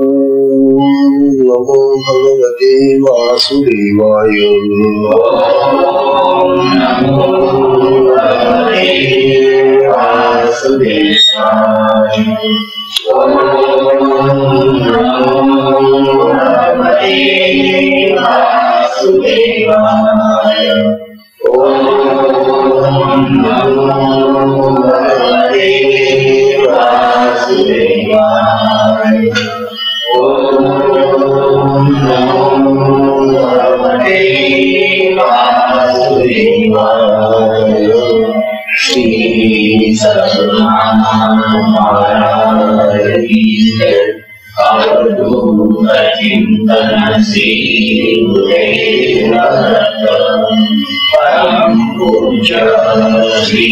नमो भगवते वासुदेवाय। श्री चिंतन परम पूज्य श्री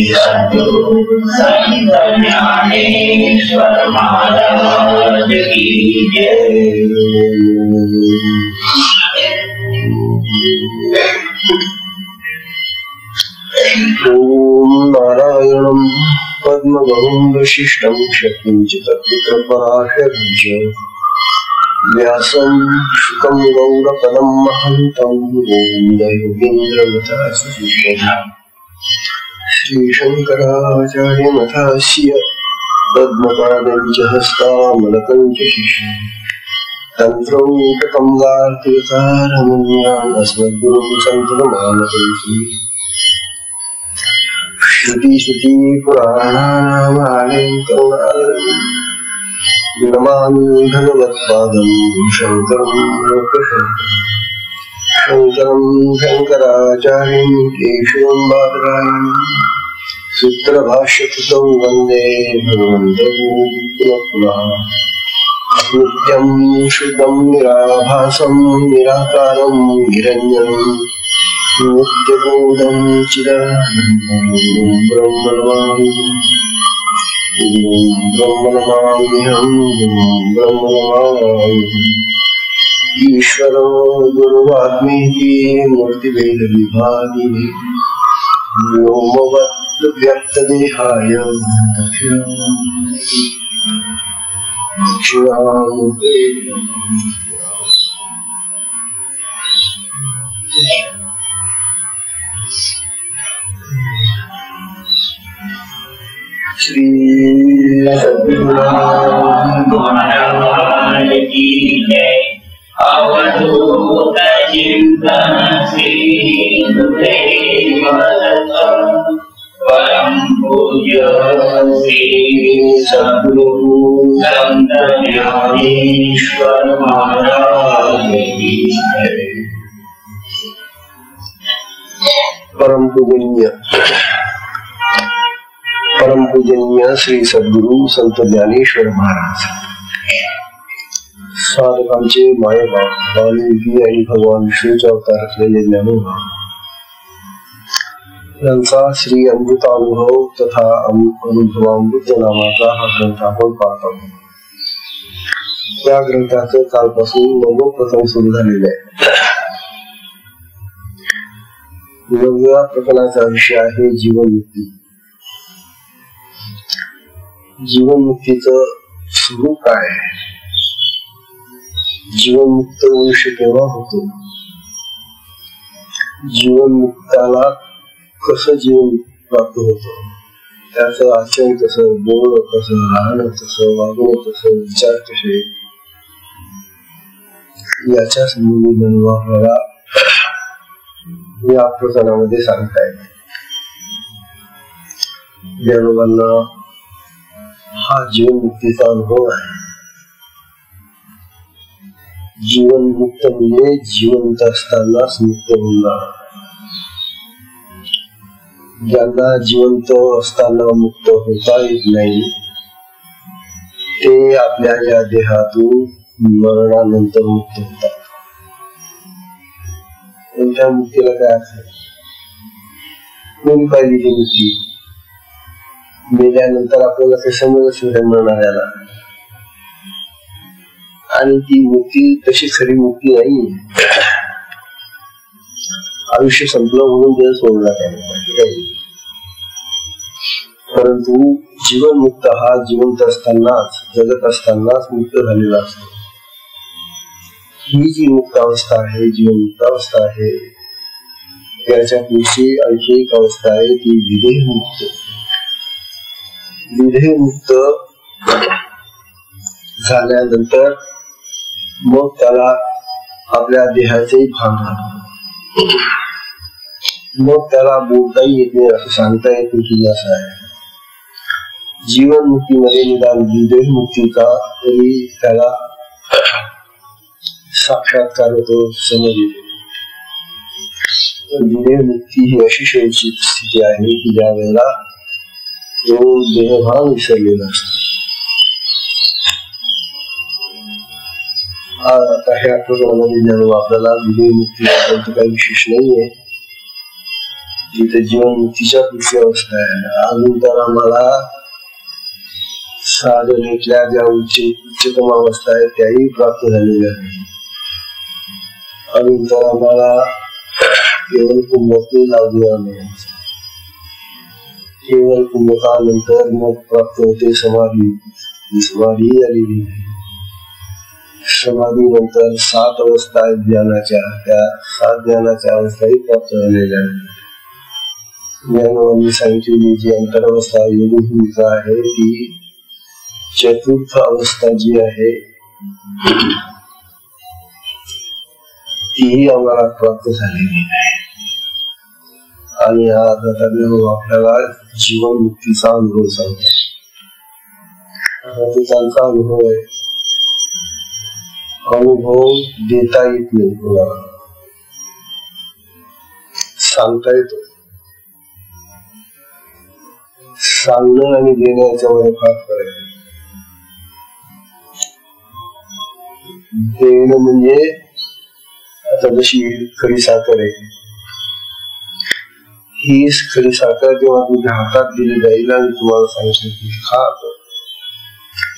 सद्गुरु संत ज्ञानेश्वर महाराज की जय। ओम नारायणं पद्मगुरुं वशिष्ठं शक्तिं च तत्पुत्रपराशरं व्यासं शुकं गौरपदं महन्तं योगीन्द्रमथास्य श्रीशंकराचार्यमथास्य पद्मपादं च हस्तामलकं च शिष्यं तन्त्रं कमलातीर्थारमण्यान् अस्मद्गुरुं सन्ततमानतोऽस्मि। श्रुति श्रुति पुराणानामालयं करुणालयं नमामि भगवत्पादं शङ्करं लोकशङ्करं शङ्कराचार्यं केशवं बादरायणं सूत्रभाष्यकृतौ वन्दे भगवन्तं पुनः पुनः। नित्यं शुद्धं निराभासं निराकारं निरञ्जनं नित्यबोधं चिदानन्दं ब्रह्म नमाम्यहं ब्रह्म नमामि। ईश्वरो गुरुरात्मेति मूर्तिभेदविभागिने व्योमवत् व्यक्तदेहाय दक्षिणामूर्ते श्री महाराज की जय। अवधूत चिंतन परम पूज्य श्री सद्गुरु संत ज्ञानेश्वर महाराज की जय। परम पूजनीय श्री सद्गुरु संत ज्ञानेश्वर महाराज साधकांचे मायबाप वाल्मिकी आणि भगवान विष्णूचा अवतार असलेले ज्ञानोबा यांचा श्री अमृतानुभव तथा अनुभवामृत नावाचा हा ग्रंथ आपण पाहत आहोत। या ग्रंथाचं कालपासून नवप्रथम सुरू झालेले आहे। नवव्या प्रकरणाचा विषय आहे जीवनमुक्ती। जीवनमुक्तीचं स्वरूप काय आहे, जीवनमुक्त मनुष्य केव्हा होतो, जीवनमुक्ताला कसं जीवन प्राप्त होतं, त्याचं आचरण कसं, बोलणं कसं, राहणं कसं, वागणं कसं, विचार कसे, याच्या संबंधी आपल्याला या प्रकरणामध्ये सांगता येते। ज्ञानोबांना हा जीवनमुक्तीचा अनुभव आहे। जीवनमुक्त म्हणजे जिवंत असतानाच मुक्त होणार। ज्यांना जिवंत असताना मुक्त होता येत नाही ते आपल्या या देहातून मरणानंतर मुक्त होतात। त्यांच्या मुक्तीला काय अर्थ आहे? कोणी पाहिली ती मुक्ती? मेल्यानंतर आपल्याला ते समजच मिळणाऱ्याला, आणि ती मुक्ती तशी खरी मुक्ती नाही। आयुष्य संपलं म्हणून देह सोडला काही परंतु जीवनमुक्त हा जिवंत असतानाच, जगत असतानाच मुक्त झालेला असतो. ही जी मुक्त अवस्था आहे, जीवनमुक्त अवस्था आहे, त्याच्या पुढची आणखी एक अवस्था आहे ती विदेहमुक्त. विदेहमुक्त झाल्यानंतर मग त्याला आपल्या देहाचेही भान राहतो. मग त्याला बोलताही येत नाही, असं सांगता येत नाही की असं आहे. जीवन मुक्तीमध्ये निदान विदेह मुक्तीचा तरी त्याला साक्षात्कार होतो, समज येते. विदेह मुक्ती ही अशी शैक्षिक स्थिती आहे की ज्या वेळेला तो देहभान विसरलेला असतो. आता ह्या प्रकरणामध्ये ज्यावेळेला आपल्याला विदेह मुक्ती काही विशेष नाहीये, तिथे जीवनमुक्तीच्या पुढची अवस्था आहे. अजून तर आम्हाला साधनेतल्या ज्या उच्चतम अवस्था आहेत त्याही प्राप्त झालेल्या आहेत. अजून तर आम्हाला केवळ कुंभके लावलेला नाही. केवळ कुंभकानंतर मग प्राप्त होते समाधी. समाधी आलेली आहे. समाधी नंतर 7 अवस्था आहेत ज्ञानाच्या, त्या 7 ज्ञानाच्या अवस्थाही प्राप्त झालेल्या आहेत. ज्ञानवानी सांगितलेली जी अंतरावस्था योगभूमिका आहे ती चतुर्थ अवस्था जी आहे तीही आम्हाला प्राप्त झालेली आहे. आणि हा आपल्याला जीवन मुक्तीचा अनुभव सांगतो. त्यांचा अनुभव आहे. अनुभव देता येत नाही कोणाला, सांगता येतो. सांगणं आणि देणं याच्यामध्ये फार फरक आहे. देणं म्हणजे आता जशी खरी साखर आहे, ही खरी साखर जेव्हा तुमच्या हातात दिली जाईल आणि तुम्हाला सांगितलं की खा,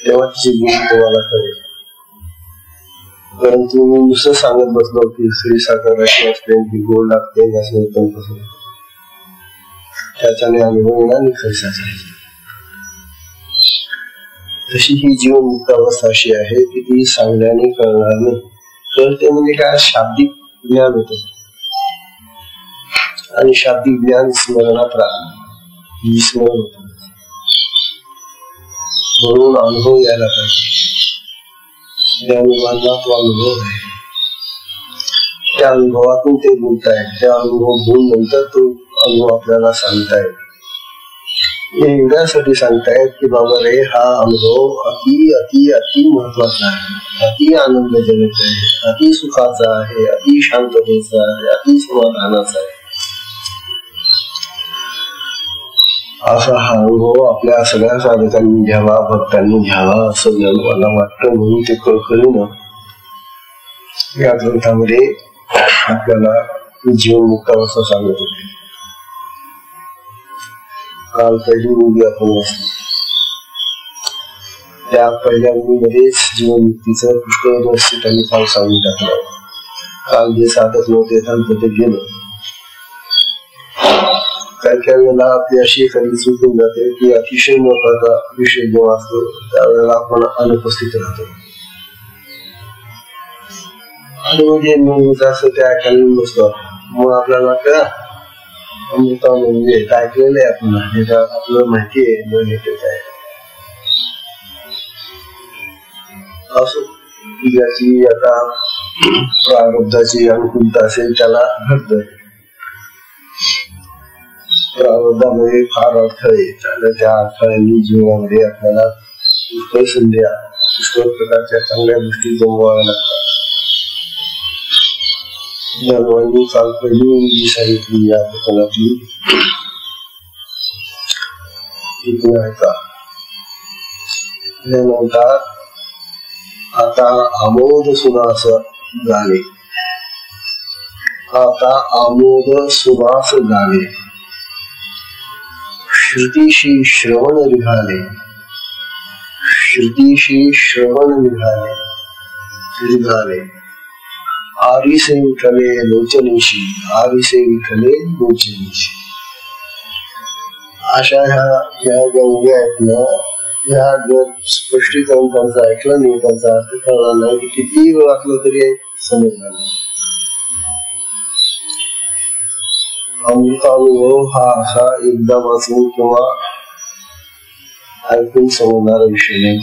तेव्हा तिची गुण तुम्हाला कळेल. परंतु मी नुसतं सांगत बसलो की खरी साखर अशी असते की गोड लागते, असं होतं तसं, त्याच्याने अनुभव येणार नाही खरी साखर. तशी ही जीवनमुक्त अवस्था अशी आहे की ती सांगण्याने कळणार नाही. कळते म्हणजे काय, शाब्दिक ज्ञान होतं आणि शाब्दिक ज्ञान स्मरणात राहतं, विस्मरण होतं. म्हणून अनुभव यायला पाहिजे. त्या अनुभवांना तो अनुभव आहे. त्या अनुभवातून ते बोलतायत. त्या अनुभव बोलून नंतर तो अनुभव आपल्याला सांगतायत. एवढ्यासाठी सांगतायत की बाबा रे, हा अनुभव अति अति अति महत्वाचा आहे, अति आनंदजनक आहे, अति सुखाचा आहे, अति शांततेचा आहे, अति समाधानाचा आहे. असा हा अनुभव आपल्या सगळ्या साधकांनी घ्यावा, भक्तांनी घ्यावा असं मला वाटतं. म्हणून ते कळकळीनं या ग्रंथामध्ये आपल्याला जीवनमुक्त अवस्था सांगत होते. काल पहिली मुली आपण वाचली. त्या पहिल्या मुलीमध्येच जीवनमुक्तीचं पुष्कळ रहस्य त्यांनी काल सांगून टाकलं. काल जे साधक नव्हते त्यांचं ते गेलं. काही वेळेला आपली अशी एखादी चूक होऊन जाते की अतिशय महत्वाचा विषय जेव्हा असतो त्यावेळेला आपण अनुपस्थित राहतो. आणि म्हणजे नेहमीच असं ते ऐकायला बसतो. मग आपल्याला वाटतं अमृता म्हणजे ऐकलेलं आहे आपण, हे आपल्याला माहिती आहे न घेते काय असं. ज्याची आता प्रारब्धाची अनुकूलता असेल त्याला घडत. प्रारब्धामध्ये फार अडथळे, त्या अडथळ्यांनी जीवनामध्ये आपल्याला पुष्कळ संध्या, पुष्कळ प्रकारच्या चांगल्या गोष्टी जमवाव्या लागतात. ज्ञानवानी काल पहिली मुलगी सांगितली या प्रकरणातली ऐका. म्हणतात आता आमोद सुनास झाले, आता आमोद सुनास झाले, श्रुतीशी श्रवण निघाले, श्रुतीशी श्रवण निघाले, आरिसे विठले लोचनीशी, आरिसे विठले लोचनीशी. अशा ह्या ज्या उभ्या आहेत ना, ह्या जर स्पष्टीकरण त्यांचं ऐकलं नाही, त्यांचा अर्थ कळला नाही, कितीही वेळ वाचलं तरी समजणार नाही. अमृतानुभव हा असा एकदा वाचून किंवा ऐकून समजणारा विषय नाही.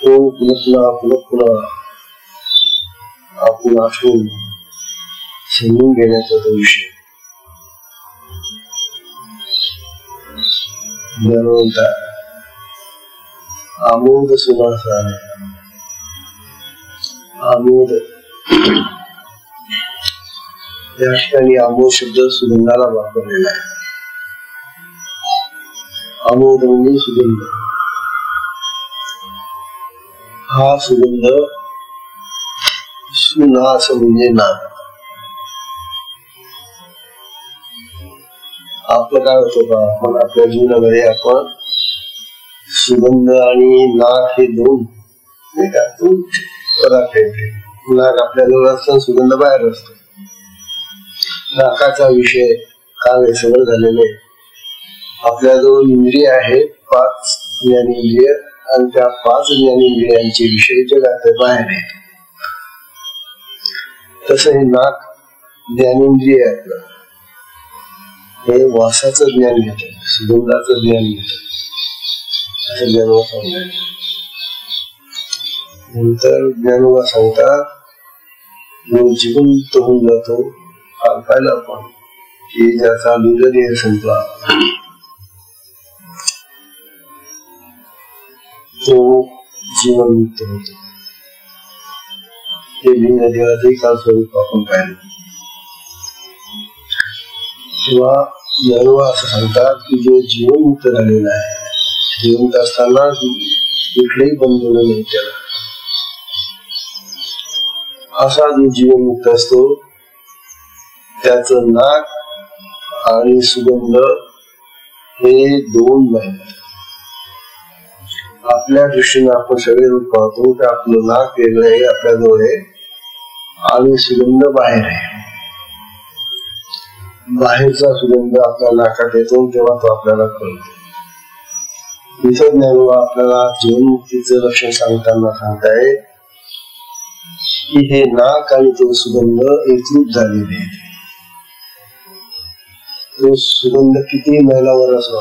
तो पुन्हा आपण आठवून समजून घेण्याचा तो विषय. ज्ञानवंता आमोद सुवास आहे. आमोद या ठिकाणी आमोद शब्द सुगंधाला वापरलेला आहे. आमोद म्हणजे सुगंध. हा सुगंध सुनास म्हणजे नाक. आपलं काय होतं का, आपण आपल्या जीवनामध्ये आपण सुगंध आणि नाक हे दोन पदार्थ आहेत. नाक आपल्याजवळ असतं, सुगंध बाहेर असतो. नाकाचा विषय काय सगळं झालेलं आहे. आपल्याजवळ इंद्रिय आहेत, 5 ज्ञानेंद्रिय, आणि त्या 5 ज्ञानेंद्रियांचे विषय जगात बाहेर आहेत. तसं हे नाक ज्ञानेंद्रिय आहे. हे वासाचं ज्ञान घेत, सुगंधाचं ज्ञान घेत, असं ज्ञानोबा सांगतात. नंतर ज्ञानोबा सांगतात, जो जिवंत होऊन जातो, पाहिलं आपण की ज्याचा दुर्देह संपला तो जिवंत होतो. ते लिंग देवाचंही काल स्वरूप आपण पाहिलं. तेव्हा ज्ञानोबा असं सांगतात की जो जीवनमुक्त झालेला आहे, जिवंत असताना कुठलेही बंधन नाही त्याला, असा जो जीवनमुक्त असतो त्याचं नाक आणि सुगंध हे 2 आहेत. आपल्या दृष्टीने आपण सगळे रूप पाहतो की आपलं नाक वेगळं आहे, आपल्याजवळ आहे, आणि सुगंध बाहेर आहे. बाहेरचा सुगंध आपल्या नाकात येतो तेव्हा तो आपल्याला कळतो. इथं ज्ञानोबा आपल्याला जीवनमुक्तीचं लक्षण सांगताना सांगताय की हे नाक आणि तो सुगंध एकरूप झालेले आहेत. तो सुगंध किती मैलावर असो,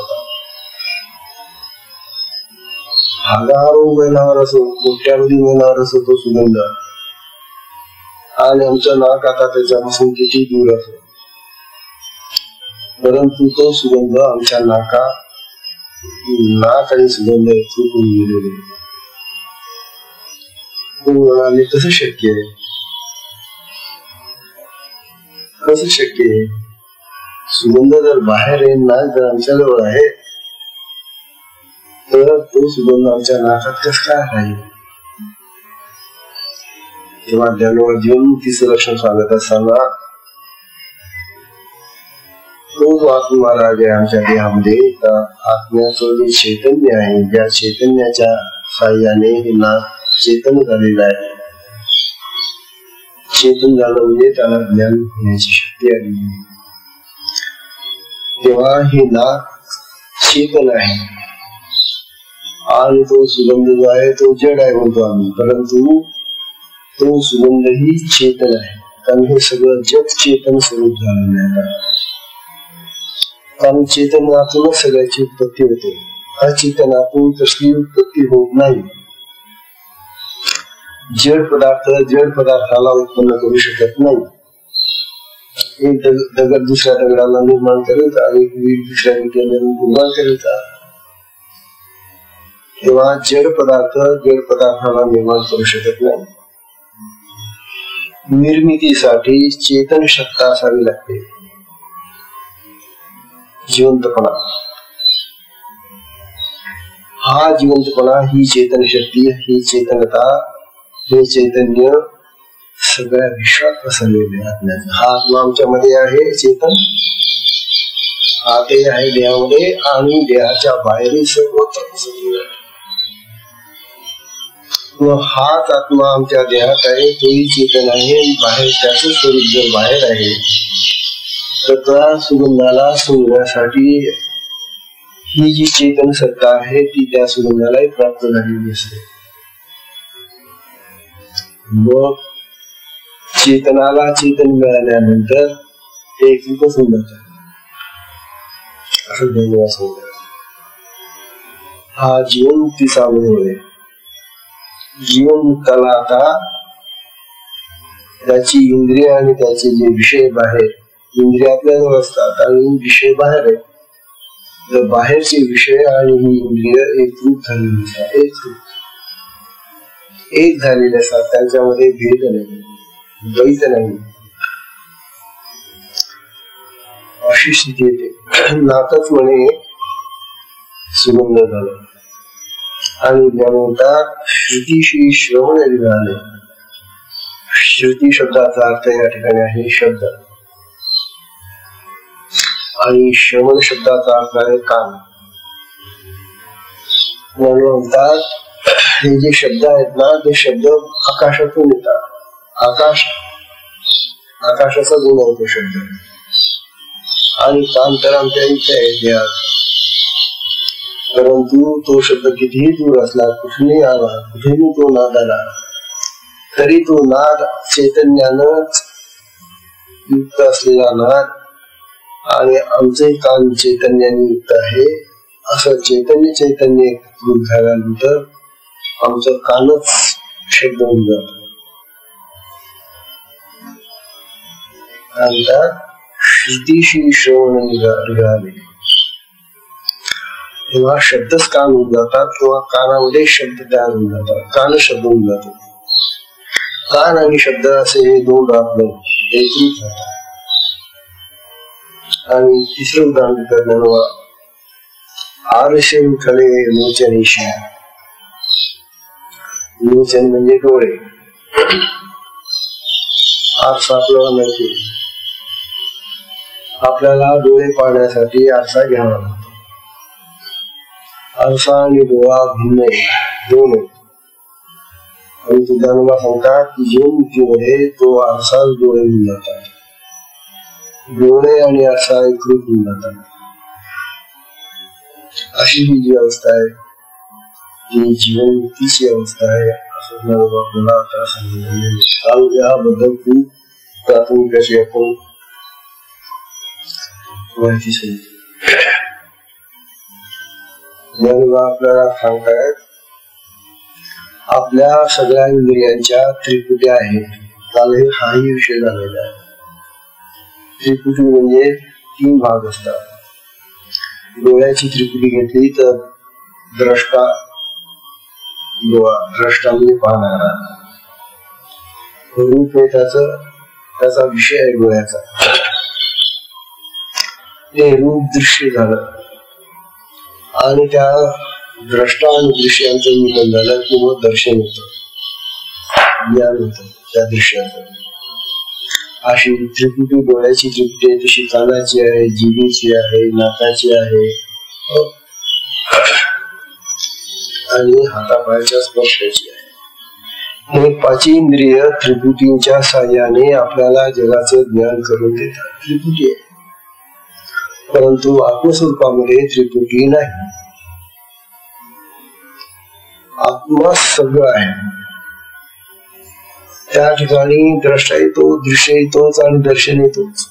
हजारो मैलावर असो, कोट्यावधी मैलावर असो तो सुगंध, आणि आमचं नाक आता त्याच्यापासून किती दूर असो, परंतु तो सुगंध आमच्या नाक आणि सुगंध एकरूप होऊन गेलेले. म्हणाले कसं शक्य आहे, कसं शक्य आहे? सुगंध जर बाहेर आहे, नाक जर आमच्या जवळ आहे, तर तो सुगंध आमच्या नाकात कसं काय राहील? तेव्हा ज्ञानोबा जीवनमुक्तीचं लक्षण सांगत असताना तो जो आत्मराज आहे आमच्या देहामध्ये, आत्म्याचं जे चैतन्य आहे, ज्या चैतन्याच्या साह्याने हे नाक चेतन झालेलं आहे. चेतन झालं म्हणजे त्याला ज्ञान होण्याची शक्ती आली. तेव्हा हे नाक चेतन आहे आणि तो सुगंध जो आहे तो जड आहे म्हणतो आम्ही, परंतु तो सुगंध ही चेतन आहे. कारण हे सगळं जग चेतन स्वरूप झालेलं आहे. कारण चेतनातूनच सगळ्याची उत्पत्ती होते. अचेतनातून कसली उत्पत्ती होत नाही. जड पदार्थ जड पदार्थाला उत्पन्न करू शकत नाही. एक दगड दुसऱ्या दगडाला निर्माण करेल आणि वीट दुसऱ्या विटेला निर्माण करेल. तेव्हा जड पदार्थ जड पदार्थाला निर्माण करू शकत नाही. निर्मितीसाठी चेतन सत्ता असावी लागते. जिवंतपणा, हा जिवंतपणा, ही चेतन शक्ती, ही चेतनता, हे चैतन्य सगळ्या विश्वात पसरलेले आहे. हा आत्मा आमच्या मध्ये आहे, चेतन आते आहे देहामध्ये, आणि देहाच्या बाहेरही सर्वत्र पसरलेला आहे. हाच आत्मा आमच्या देहात आहे, तोही चेतन आहे. बाहेर त्याच स्वरूप जर बाहेर आहे तर त्या सुगंधाला सुंगण्यासाठी ही जी चेतन सत्ता आहे ती त्या सुगंधालाही प्राप्त झालेली असते. मग चेतनाला चेतन मिळाल्यानंतर ते एकरूपच होऊन जात असं धन्यवाद सांगतात. हा जीवनमुक्तीचा अनुभव आहे. जीवनमुक्ताला आता त्याची इंद्रिय आणि त्याचे जे विषय बाहेर, इंद्रिय आपल्याजवळ असतात आणि विषय बाहेर आहेत, तर बाहेरचे विषय आणि ही इंद्रिय एकरूप झालेली असतात, एक झालेले असतात. त्यांच्यामध्ये भेद नाही, द्वैत नाही, अशी स्थिती येते. नातच म्हणे सुगंध झालं आणि ज्ञानवंतात श्रुतीशी श्रवण निघाले. श्रुती शब्दाचा अर्थ या ठिकाणी आहे शब्द आणि श्रवण शब्दाचा अर्थ आहे कान. म्हणतात हे जे शब्द आहेत ना ते शब्द आकाशातून येतात. आकाशाचा गुण आहे तो शब्द आणि कान तर आमच्या इथे आहे. परंतु तो शब्द कितीही दूर असला, कुठेही आला, कुठेही तो नाद आला, तरी तो नाद चैतन्यानंच युक्त असलेला नाद आणि आमचे कान चैतन्याने युक्त आहे असं चैतन्य एकरूप झाल्यानंतर आमचं कानच शब्द होऊन जात. श्रुतीशी श्रवण निघाले तेव्हा शब्दच कान होऊन जातात किंवा कानामध्ये शब्द तयार होऊन जातात, कान शब्द होऊन जातो. कान आणि शब्द असे हे दोन राहत एकरूप होतात. आणि तिसरं उदाहरण करण्याला आरशे उठले लोचनेशी. लोचन म्हणजे डोळे. आरसा आपल्याला माहिती, आपल्याला डोळे पाहण्यासाठी आरसा घ्यावा लागतो. आरसा आणि डोळा भिन्न दोन आहेत. आणि तुझ्या सांगतात की जीवनमुक्तीमध्ये तो आरसा डोळे होऊन जातात. डोळे आणि आरसा एकरूप होऊन जातात. अशी ही जी अवस्था आहे ती जीवनमुक्तीची अवस्था आहे असं आपल्याला आता सांगितलं. याबद्दल खूप प्राथमिक अशी आपण माहिती सांगितली. आपल्याला सांगतायत आपल्या सगळ्या इंद्रियांच्या त्रिपुट्या आहेत. काल हाही विषय झालेला आहे. त्रिपुटी म्हणजे 3 भाग असतात. डोळ्याची त्रिपुटी घेतली तर द्रष्टा, द्रष्टा म्हणजे पाहणारा. रूप आहे त्याचा विषय आहे डोळ्याचा. ते रूप दृश्य झालं आणि त्या द्रष्टा आणि दृश्यांचं मिलन झालं की मग दर्शन होतं, ज्ञान होतं त्या दृश्याचं. अशी त्रिपुटी डोळ्याची त्रिपुटी तशी कानाची आहे, जिभेची आहे, नाकाची आहे आणि हातापायाच्या स्पर्शाची आहे. हे 5 इंद्रिय त्रिपुटींच्या साह्याने आपल्याला जगाचं ज्ञान करून देतात. त्रिपुटी आहे परंतु आत्मस्वरूपामध्ये त्रिपुटी नाही. आत्मा सगळं आहे. त्या ठिकाणी द्रष्टा येतो, दृश्य येतोच आणि दर्शन येतोच.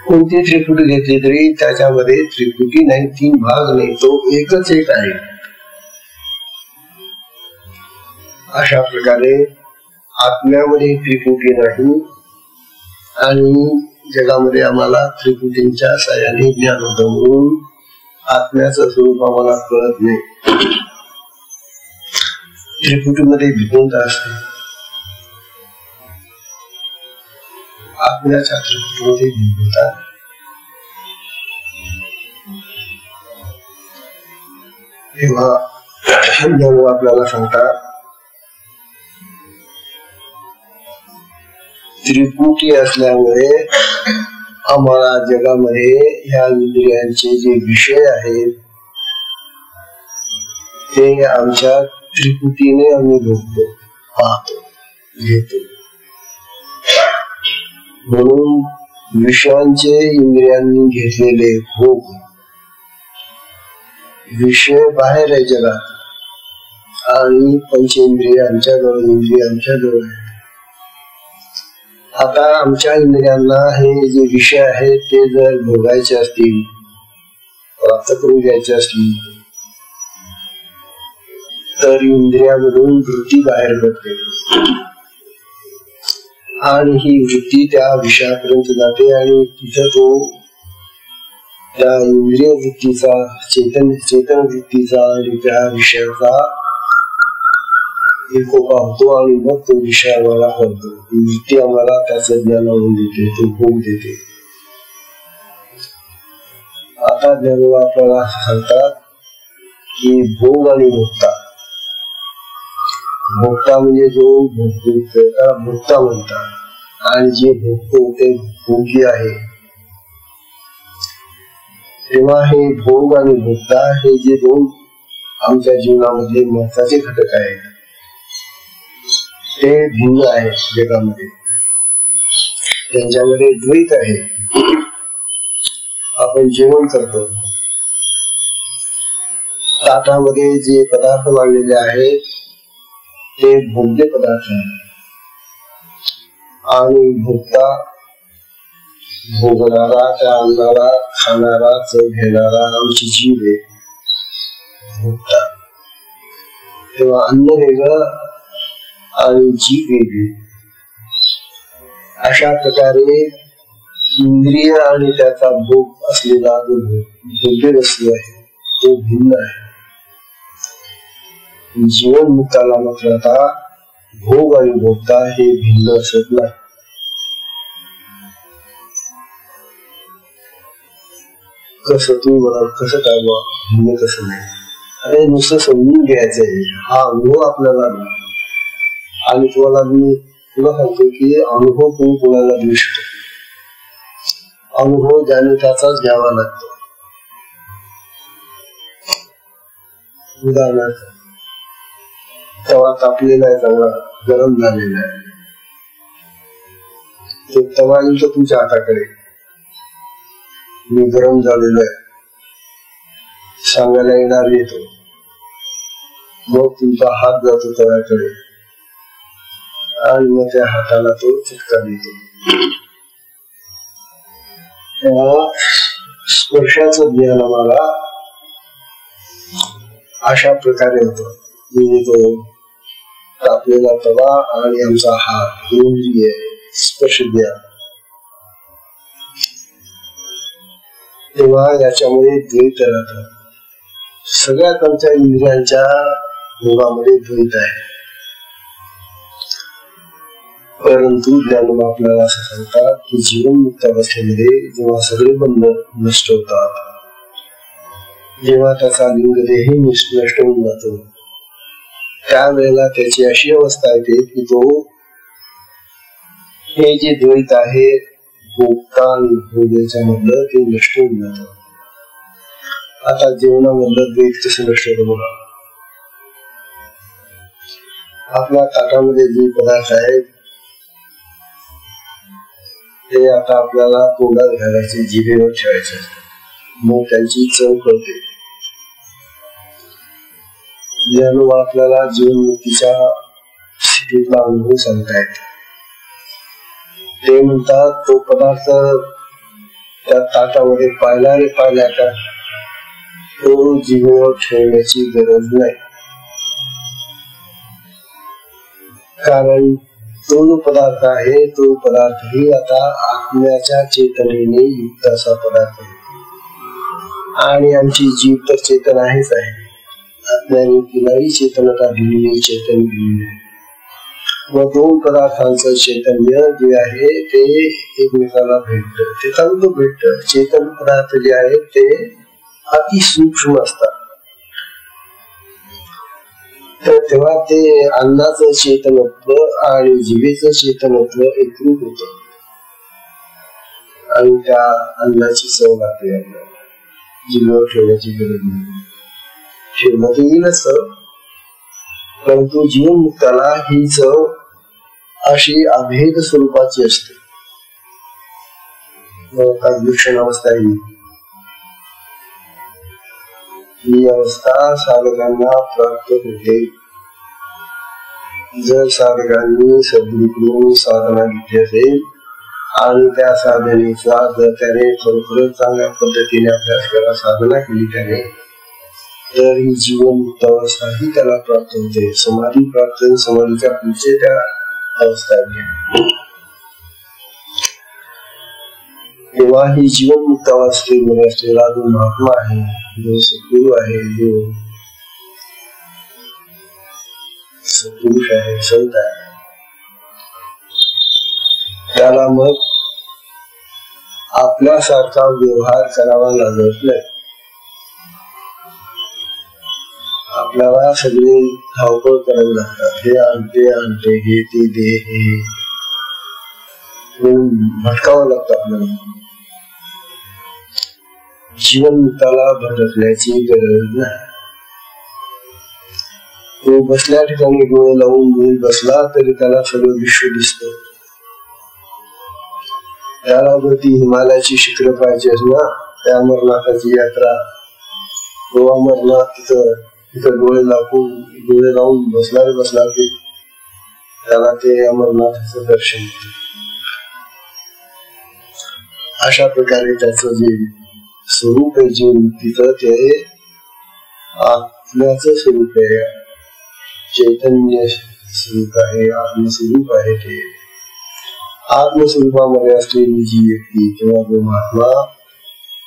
कोणती त्रिपुटी घेतली तरी त्याच्यामध्ये त्रिपुटी नाही, 3 भाग नाही, तो एकच एक आहे. अशा प्रकारे आत्म्यामध्ये त्रिपुटी नाही आणि जगामध्ये आम्हाला त्रिपुटींच्या साह्याने ज्ञान होतं म्हणून आत्म्याचं स्वरूप आम्हाला कळत नाही. त्रिपुटीमध्ये भिन्नता असते. आत्म्याच्या त्रिपुटीमध्ये भिन्नता तेव्हा आपल्याला सांगतात त्रिपुटी असल्यामुळे आम्हाला जगामध्ये ह्या इंद्रियांचे जे विषय आहेत ते आमच्या त्रिपुटीने आम्ही बघतो, पाहतो, घेतो. म्हणून विषयांचे इंद्रियांनी घेतलेले भोग, विषय बाहेर आहे जगात आणि पंचेंद्रिय आमच्याजवळ, इंद्रिय आमच्याजवळ आहे. आता आमच्या इंद्रियांना हे जे विषय आहेत ते जर भोगायचे असतील, प्राप्त करून घ्यायचे असतील, तर इंद्रियामधून वृत्ती बाहेर पडते आणि ही वृत्ती त्या विषयापर्यंत जाते आणि तिथं तो त्या इंद्रिय वृत्तीचा, चेतन वृत्तीचा आणि त्या विषयाचा एकोपा होतो आणि मग तो विषय आम्हाला कळतो. वृत्ती आम्हाला त्याचं ज्ञान आणून देते, तो भोग देते. आता ज्ञानोबा आपल्याला सांगतात की भोग आणि भोक्ता. भोक्ता म्हणजे जो भोगतो त्याला भोक्ता म्हणतात आणि जे भोगतो ते भोगी आहे. तेव्हा हे भोग आणि भोक्ता हे जे दोन आमच्या जीवनामधले महत्वाचे घटक आहेत ते भिन्न आहेत जगामध्ये. त्यांच्यामध्ये द्वैत आहे. आपण जेवण करतो, ताटामध्ये जे पदार्थ मांडलेले आहेत ते भोग्य पदार्थ आहेत आणि भोक्ता भोगणारा, त्या अन्नाला खाणारा, चव घेणारा आमची जीव आहे भोक्ता. तेव्हा अन्न वेगळं आणि जीव वेगळी. अशा प्रकारे इंद्रिय आणि त्याचा भोग असलेला जो भोग्य वस्तू आहे तो भिन्न आहे. जीवन मुक्ताला मात्र आता भोग आणि भोक्ता हे भिन्न असत नाही. कसं तुम्ही म्हणाल, कसं काय बा भिन्न कसं नाही? अरे नुसतं समजून घ्यायचंय, हा अनुभव आपल्याला आणि तुम्हाला मी तुला सांगतो की अनुभव तुम्ही कोणाला देऊ शकतो. अनुभव ज्याने त्याचाच घ्यावा लागतो. उदाहरणार्थ तवा तापलेला आहे, चांगला गरम झालेला आहे, तो तवा येईल तर तुमच्या हाताकडे, मी गरम झालेलो आहे सांगायला येणार येतो, मग तुमचा हात जातो तव्याकडे आणि मग त्या हाताला तो चटका देतो. स्पर्शाचं ज्ञान आम्हाला अशा प्रकारे होतं. म्हणजे तो तापलेला तवा आणि आमचा हात, इंद्रिय स्पर्श ज्ञान. तेव्हा याच्यामध्ये द्वैत राहतं. सगळ्यात आमच्या इंद्रियांच्या भोगामध्ये द्वैत आहे. परंतु ज्ञानोबा आपल्याला असं सांगतात की जीवनमुक्त अवस्थेमध्ये जेव्हा सगळे बंध नष्ट होतात, जेव्हा त्याचा लिंगदेह नष्ट होऊन जातो, त्यावेळेला त्याची अशी अवस्था येते की तो हे जे द्वैत आहे भोगता आणि भोगाच्या मधलं ते नष्ट होऊन जातं. आता जीवनामधलं द्वैत कसं नष्ट होतं बघा. आपल्या ताटामध्ये जे पदार्थ आहेत ते आता आपल्याला तोंडात घालायचे, जिभेवर ठेवायचे, मग त्यांची चव कळते. ज्ञानोबा आपल्याला जीवनमुक्तीच्या स्थितीतला अनुभव सांगतायत. ते म्हणतात तो पदार्थ त्या ताटामध्ये पाहिला का तो जिभेवर ठेवण्याची गरज नाही, कारण तो जो पदार्थ आहे तो पदार्थ ही आता आत्म्याच्या चेतनेने युक्त असा पदार्थ आहे आणि आमची जीव तर चेतन आहेच आहे. आत्म्याने तिलाही चेतनता दिलेली, चेतन दिलेली आहे. व दोन पदार्थांचं चैतन्य जे आहे ते एकमेकाला भेटत, ते चांगलं भेटत. चेतन पदार्थ जे आहेत ते अति सूक्ष्म असतात. तर तेव्हा ते अन्नाचं चेतनत्व आणि जिभेचं चेतनत्व एकरूप होत आणि त्या अन्नाची चव लागते आपल्याला. जिभेवर ठेवण्याची गरज नाही, ठेवणं तर येईलच, परंतु जीवनमुक्ताला ही चव अशी अभेद स्वरूपाची असते. विलक्षण अवस्था ही अवस्था साधकांना प्राप्त होते जर साधकांनी सद्गुरूकडून साधना घेतली असेल आणि त्या साधनेचा जर त्याने खरोखरच चांगल्या पद्धतीने अभ्यास केला, साधना केली त्याने, तर ही जीवनमुक्त अवस्था ही त्याला प्राप्त होते. समाधी प्राप्त, समाधीच्या पुढचे त्या अवस्था तेव्हा ही जीवनमुक्त अवस्थेमध्ये असलेला जो महात्मा आहे, जो सद्गुरू आहे, जो सत्पुरुष आहे, संत आहे, त्याला मग आपल्यासारखा व्यवहार करावा लागत नाही. आपल्याला सगळे धावपळ करावी लागतात. हे आणते आणते, हे ते दे, हे भटकावं लागतं आपल्याला. जीवनमुक्ताला भटकण्याची गरज नाही. तो बसल्या ठिकाणी डोळे लावून बसला तरी त्याला सगळं विश्व दिसतं. त्याला जर ती हिमालयाची शिखरं पाहिजे ना, त्या अमरनाथाची यात्रा, तो अमरनाथ तिथं डोळे लावून बसला की त्याला ते अमरनाथाचं दर्शन होतं. अशा प्रकारे त्याचं जे स्वरूप आहे, जे तिथं ते आत्म्याचं स्वरूप आहे, चैतन्य स्वरूप आहे, आत्मस्वरूप आहे. ते आत्मस्वरूपामध्ये असलेली जी व्यक्ती किंवा जो महात्मा,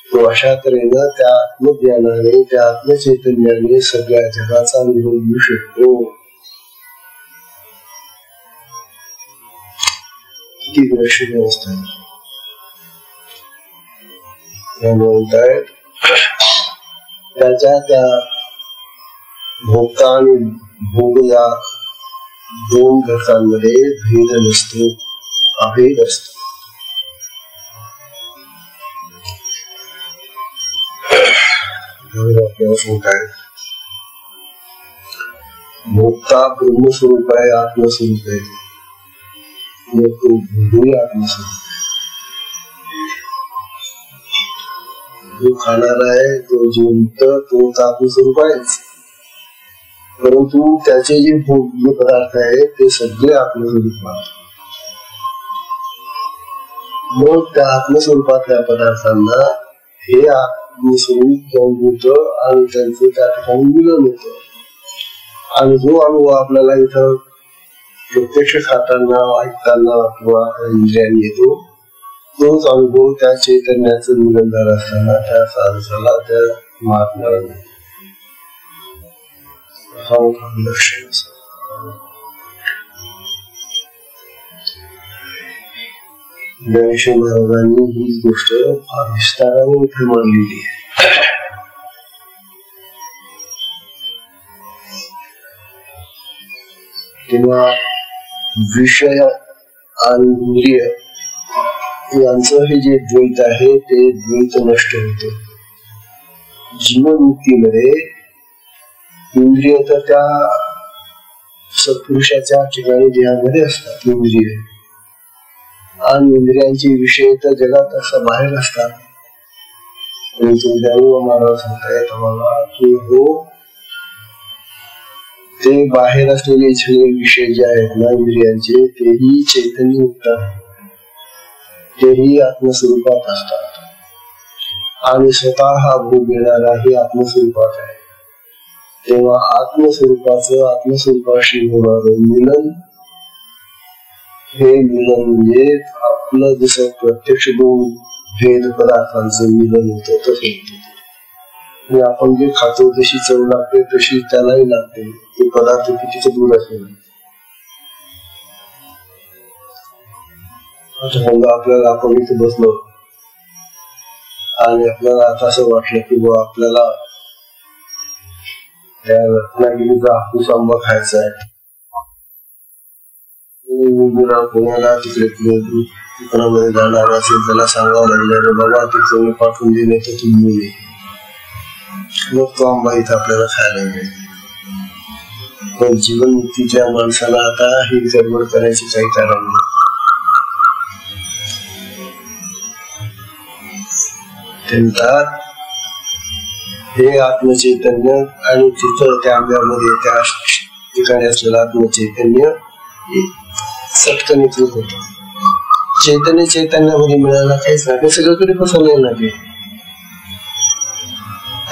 तो अशा तऱ्हेनं त्या आत्मज्ञानाने, त्या आत्मचैतन्याने सगळ्या जगाचा अनुभव घेऊ शकतो. किती दर्शन अवस्था म्हणतायत. त्याच्या त्या भोगता आणि भोग या दोन घटकांमध्ये भेद नसतो, अभेद असतो. आपल्याला सांगताय भोगता ब्रह्मस्वरूप आहे, आत्मस्वरूप आहे. तो भोगही आत्मस्वरूप आहे. जो खाणारा आहे, तो जिवंत, तो आत्मस्वरूप आहेच. परंतु त्याचे जे भोग्य पदार्थ आहेत ते सगळे आत्मस्वरूप आहेत. मग त्या आत्मस्वरूपातल्या पदार्थांना हे आत्मस्वरूप घेऊन होतं आणि त्यांचं त्या ठिकाणी मिलन होतं. आणि जो अनुभव आपल्याला इथं प्रत्यक्ष खाताना, ऐकताना किंवा इंद्रियांनी येतो, तोच अनुभव त्या चैतन्याचं मिलन झालं असताना त्या साधकाला, त्या महात्म्याला लक्षण असतं. ज्ञानेश्वर महाराजांनी ही गोष्ट फार विस्ताराने इथे मांडलेली आहे. तेव्हा विषय आणि इंद्रिय यांचं हे जे द्वैत आहे ते द्वैत नष्ट होतं. जीवनमुक्तीमध्ये इंद्रिय तर त्या सत्पुरुषाच्या ठिकाणी देहामध्ये असतात इंद्रिय, आणि इंद्रियांचे विषय तर जगात असं बाहेर असतात. परंतु महाराज सांगतायत आम्हाला की हो, ते बाहेर असलेले सगळे विषय जे आहेत ना इंद्रियांचे, तेही चैतन्य मुक्त आहे, तेही आत्मस्वरूपात असतात. आणि स्वतः हा भोग घेणाराही आत्मस्वरूपात आहे. तेव्हा आत्मस्वरूपाचं आत्मस्वरूपाशी होणारं मिलन, हे मिलन म्हणजे आपलं जसं प्रत्यक्ष दोन भेद पदार्थांचं मिलन होतं तसं आपण जे खातो जशी चव लागते तशी त्यालाही लागते. ते पदार्थ कितीच दूर असेल. समजा आपल्याला आपण इथे बसलो आणि आपल्याला आता असं वाटलं की बुवा आपल्याला त्या रत्नागिरीचा हापूस आंबा खायचा आहे. कोणाला तिकडे दुकानामध्ये जाणार असेल त्याला सांगावं लागलं, बाबा तिकडे पाठवून दिले तर तुम्ही ये. मग तो आंबा इथं आपल्याला खायला मिळेल. पण जीवनमुक्तीच्या माणसाला आता ही गडबड करायची काही कारण नाही. ते म्हणतात हे आत्मचैतन्य आणि तिथं त्या आंब्यामध्ये त्या ठिकाणी असलेलं आत्मचैतन्य सटकनीकृत होत. चैतन्य चैतन्यामध्ये मिळायला काहीच नाही, ते सगळीकडे पसरलेलं नाही.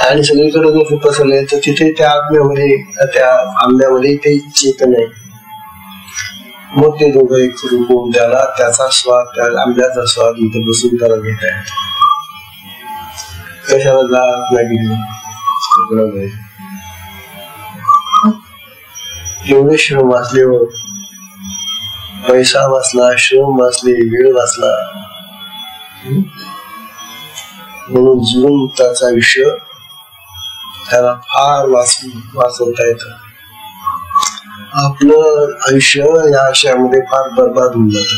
आणि सगळीकडे जर पसरले तर तिथे त्या आत्म्यामध्ये त्या आंब्यामध्ये ते चैतन्य आहे. मग ते दोघं एक रूप होऊन त्याला त्याचा स्वाद, त्या आंब्याचा स्वाद इथे बसून त्याला घेत आहे. कशाला जात नाही एवढे श्रम वाचल्यावर पैसा वाचला, श्रम वाचले, वेळ वाचला. म्हणून जीवनमुक्ताचा आयुष्य त्याला फार वाचवता येत. आपलं आयुष्य या आयुष्यामध्ये फार बरबाद होऊन जात.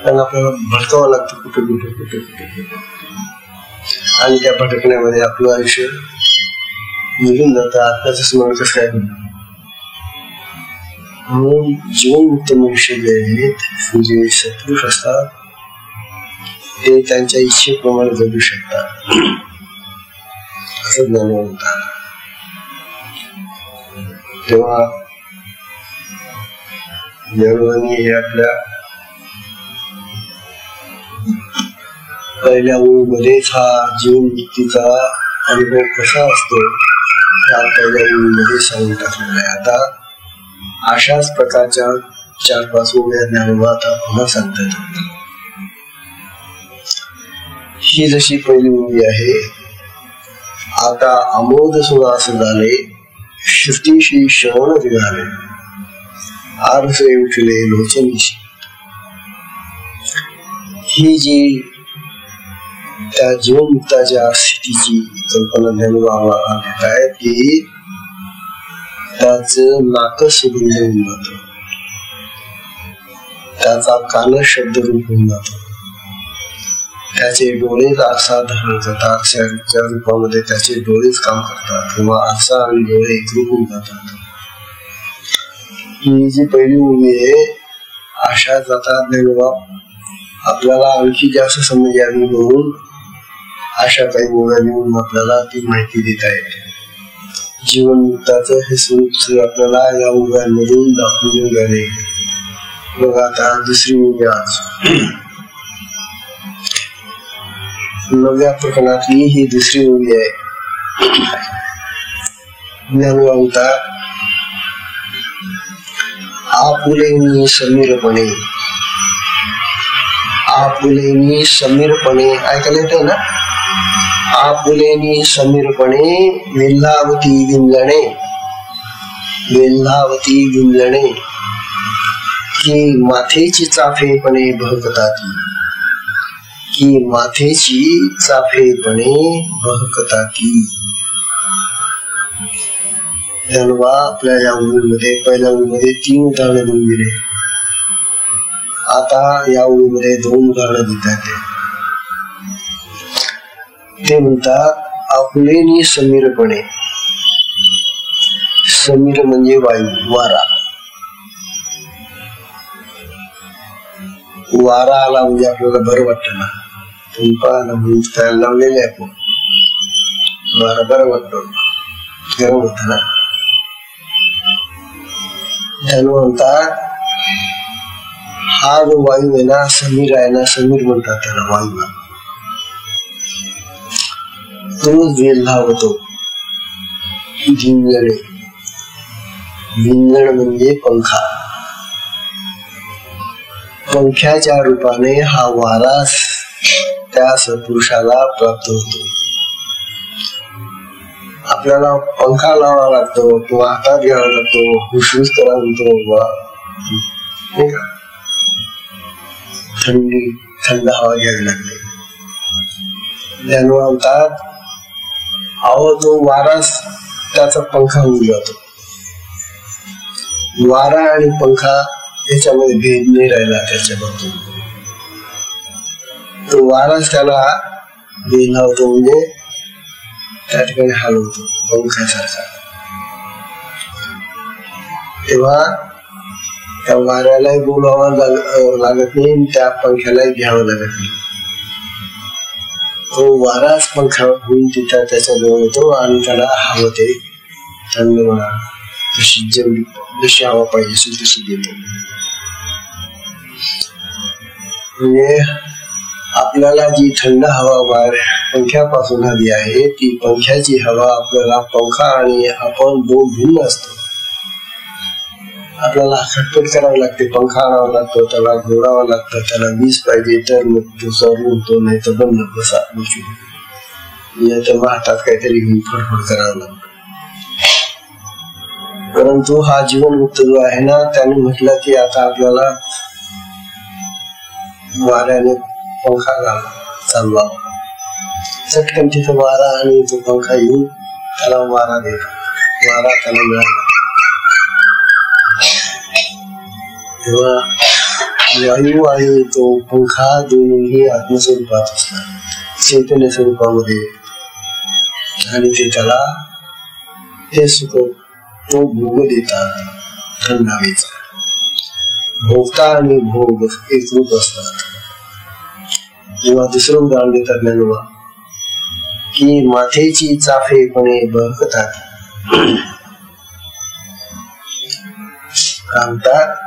त्यांना आपल्याला भटकावं लागतं कुठे कुठे कुठे कुठे, आणि त्या भटकण्यामध्ये आपलं आयुष्य निघून जातं. आत्म्याचं स्मरण कसं काय होतं. म्हणून जीवनमुक्त मनुष्य जे सत्पुरुष असतात ते त्यांच्या इच्छेप्रमाणे जगू शकतात असं ज्ञान म्हणतात. तेव्हा ज्ञानवाणी हे आपल्या पहिल्या ओळीमध्येच हा जीवनमुक्तीचा अनुभव कसा असतो त्या पहिल्या ओळीमध्ये सांगून टाकलेला आहे. आता अशाच प्रकारच्या 4-5 ओळ्या ज्ञानोबा आता पुन्हा सांगतात. ही जशी पहिली ओळी आहे, आता अमोद सुवास झाले श्रुतीशी श्रवण निघाले आरसे उठले लोचनीशी. ही जी त्या जीवनमुक्ताच्या स्थितीची कल्पना ज्ञानोबा देत आहे की त्याचं नाक सुगंध होऊन जात, त्याचा कान शब्द रूप होऊन जातो, त्याचे डोळेच आरसा धारण करतात. आरशाच्या रूपामध्ये त्याचे डोळेच काम करतात किंवा आरसा आणि डोळे एकरूप होऊन जातात. ही जी पहिली ओळी आहे, अशा जातात ज्ञानोबा आपल्याला आणखी जास्त समज यावी म्हणून अशा काही ओळ्या लिहून आपल्याला ती माहिती देत आहे. जीवनमुक्ताचं हे स्वरूप आपल्याला या ओळ्यांमधून दाखवून गेले. बघा आता दुसरी ओळी आज 9व्या प्रकरणातली ही दुसरी ओळी आहे. ज्ञानोबा म्हणतात आपुलेनी समीरपणे. आपुलेनी समीरपणे ऐकायला येतंय ना. आपुलेनी समीरपणे वेल्हावती विंजणे. वेल्हावती विंजणे की माथेची चाफेपणे बहकताती. की माथेची चाफेपणे बहकताती. ज्ञानोबा आपल्या या ओळीमध्ये पहिल्या ओळीमध्ये 3 उदाहरणं देऊन गेले. आता या ओळीमध्ये 2 उदाहरणं देतात. ते म्हणतात आपुलेनी समीरपणे. समीर म्हणजे वायू, वारा. वारा आला म्हणजे आपल्याला बरं वाटत ना. तुम्हाला म्हणून लावलेले आपण वारा बरं वाटतो, गरम होत ना. म्हणतात हा जो वायू आहे ना, समीर आहे ना, समीर म्हणतात त्याला वायूला. तोच वेल्हावतो. विंजणे. विंजण म्हणजे पंखा. पंख्याच्या रूपाने हा वारा त्या सत्पुरुषाला प्राप्त होतो. आपल्याला पंखा लावावा लागतो किंवा हातात घ्यावा लागतो, हुसहुस करा म्हणतो, थंड हवा घ्यावी लागते. म्हणतात अहो तो वाराच त्याचा पंखा होऊन जातो. वारा आणि पंखा याच्यामध्ये भेद नाही राहिला. त्याच्या बाबतीत तो वाराच त्याला वेल्हावतो म्हणजे त्या ठिकाणी हलवतो पंख्यासारखा. तेव्हा त्या वाऱ्यालाही बोलावं लागत नाही, त्या पंख्यालाही घ्यावं लागत नाही. तो वाराच पंखा होऊन तिथं त्याच्या जवळ येतो आणि त्याला हवं ते थंड म्हणा तशी जेवढी जशी हवा पाहिजे तशी देतो. म्हणजे आपल्याला जी थंड हवा बाहेर पंख्यापासून हवी आहे ती पंख्याची हवा आपल्याला पंखा आणि आपण दोन भिन्न असतो. आपल्याला खटपट करावी लागते, पंखा आणावा लागतो, त्याला जोडावं लागतं, त्याला वीज पाहिजे तर मग तो चालू होतो, नाही तर बंद बसा तर हातात काहीतरी घेऊन फडफड करावं लागतं. परंतु हा जीवनमुक्त जो आहे ना त्याने म्हटलं की आता आपल्याला वाऱ्याने पंखा चालवा. चटकन तिथं वारा आणि तो पंखा येऊन त्याला वारा देतो, वारा त्याला मिळाला. तेव्हा वायू आणि तो पंखा दोन्ही आत्मस्वरूपात असतात, चैतन्य स्वरूपामध्ये, आणि ते त्याला ते सुख तो भोग देतात. थंडावीचा भोगता आणि भोग एक रूप असतात. जेव्हा दुसरं उदाहरण देतात ज्ञानोबा की माथेची चाफेपणे बहकतात. कांतात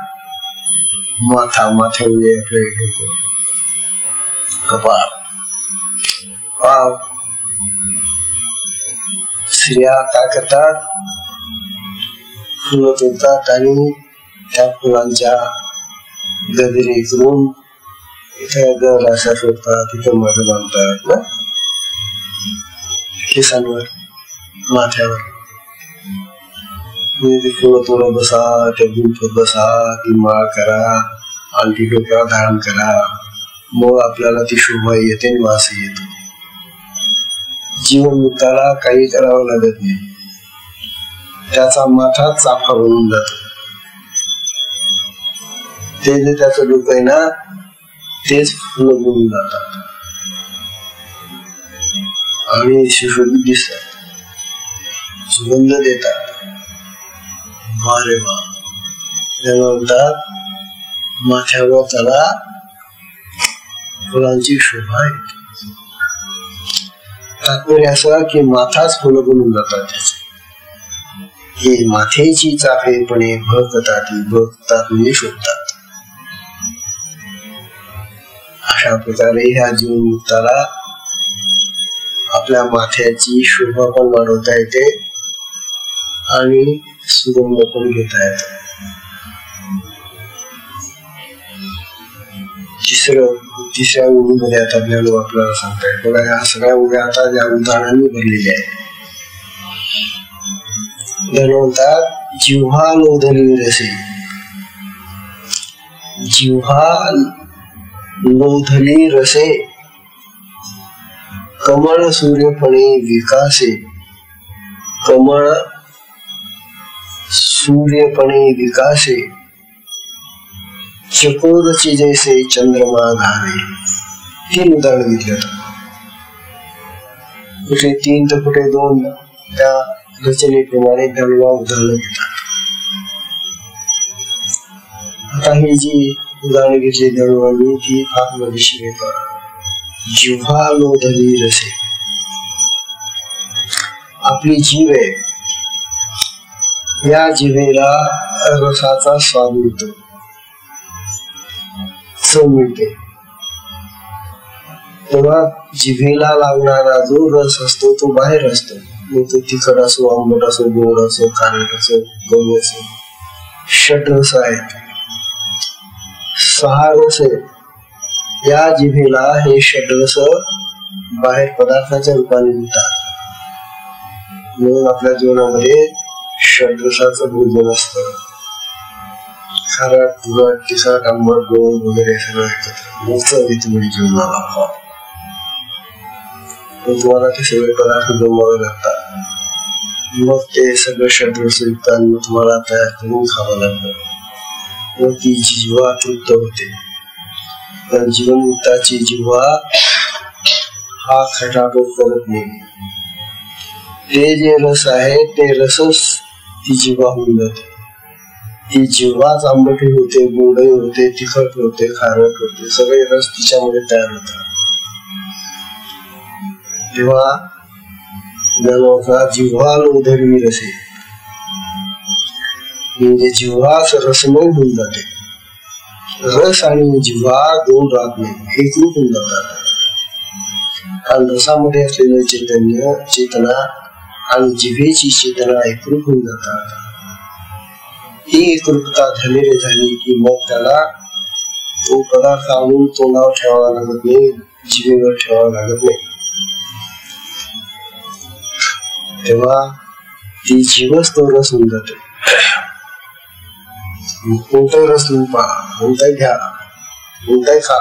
माथा, माथे म्हणजे आपले डोकं, कपाळ, पाव. स्त्रिया काय करतात, फुलं तोडतात आणि त्या फुलांच्या गजरे करून इथे घर अशा शोधतात, तिथे मध बांधतात ना केसांवर, माथ्यावर. फुलं तोडत बसा, ते गुंफत बसा, ती माळ करा आणि ती डोक्यावर धारण करा, मग आपल्याला ती शोभा येते आणि वास येतो. जीवनमुक्ताला काही करावं लागत नाही, त्याचा माथा चाफा बनून जातो. ते जे त्याचं डोकं आहे ना तेच फुलं बनून जातात आणि सुशोभित दिसतात, सुगंध देतात. वारे वा म्हणतात माथ्यावर त्याला फुलांची शोभा येते. तात्पर्य असं की माथाच फुलं बनून जातात त्याचे. हे माथेची चाफेपणे बहकतात, बहकतात म्हणजे शोधतात. अशा प्रकारे ह्या जीवनमुक्ताला आपल्या माथ्याची शोभा पण वाढवता येते आणि सुगंध पण घेता येतो. तिसऱ्या ओळीमध्ये आता ज्ञानोबा आपल्याला सांगताय. बघा ह्या सगळ्या ओळी आता या उदाहरणांनी भरलेल्या आहेत. म्हणतात जिव्हा लोधली रसे, जिव्हा लोधली रसे कमळ सूर्यपणे विकासे, कमळ सूर्यपणे विकासे चकोरचे जैसे चंद्रमा घावे. 3 उदाहरण घेतले, कुठे 3 तर कुठे 2. त्या रचनेप्रमाणे ज्ञानोबा उदाहरण घेतात. आता ही जी उदाहरण घेतली ज्ञानोबांनी ती फार मजेशीर आहे. जिव्हा लोधली रसे, आपली जीव आहे, या जिभेला रसाचा स्वाद मिळतो, चव मिळते. तेव्हा जिभेला लागणारा जो रस असतो तो बाहेर असतो. मग तो तिखट असो, आंबट असो, गोड असो, खारट असो, गोड असो. षड्रस आहेत, 6 रस आहेत. या जिभेला हे षड्रस बाहेर पदार्थाच्या रूपाने मिळतात. म्हणून आपल्या जीवनामध्ये षड्रसाचं भोजन असतं. खारट, तुरट, तिखट, आंबट, गोड वगैरे सगळं एकत्र चव येते म्हणजे जीवनाला. तुम्हाला ते सगळे पदार्थ जमवावे लागतात. मग ते सगळं षड्रसयुक्त अन्न तुम्हाला तयार करून खावं लागतं. मग ती जिव्हा तृप्त होते. पण जीवनमुक्ताची जिव्हा हा खटाटोप करत नाही. ते जे रस आहे ते रसच ती जिव्हा होऊन जाते. ती जिव्हाच आंबटी होते, गोडही होते, तिखट होते, खारट होते, सगळे रस तिच्यामध्ये तयार होतात. तेव्हा ज्ञानोबा जिव्हालोधरी रसे म्हणजे जिव्हा रसमय होऊन जाते. रस आणि जिव्हा दोन राहत नाही, एकरूप होऊन जातात. कारण रसामध्ये असलेलं चैतन्य चेतना आणि जिव्हेची चेतना एकरूप होऊन जातात. ही एकरूपता झाली की मग त्याला तो पदार्थ आणून तोंडावर ठेवावा लागत नाही, जिभेवर ठेवावा लागत नाही. तेव्हा ती जीवच तो रस होऊन जाते. कोणताही रस घेऊन पहा, कोणताही घ्या, कोणताही खा,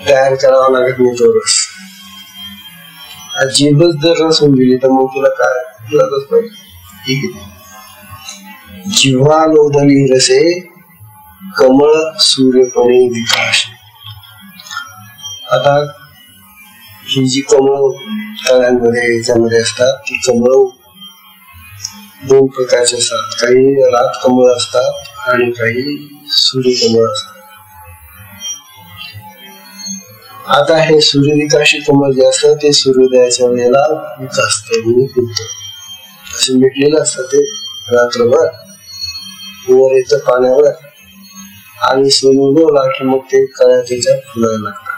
तयार करावा लागत नाही तो रस. जीवच जर रस होऊन गेली तर मग तुला काय रस पाहिजे. ठीक आहे. जिव्हा लोधली रसे कमळ सूर्यपणे विकास. आता ही जी कमळ तळ्यांमध्ये याच्यामध्ये असतात, ती कमळ दोन प्रकारचे असतात. काही रात कमळ असतात आणि काही सूर्यकमळ असतात. आता हे सूर्यविकाशी कमळ जे असतं ते सूर्योदयाच्या वेळेला विकासते, असे मिटलेलं असतं. ते रात्रभर वर येतं पाण्यावर आणि सूर्य उगवला की मग ते कळ्या त्याच्यात फुलायला लागतात.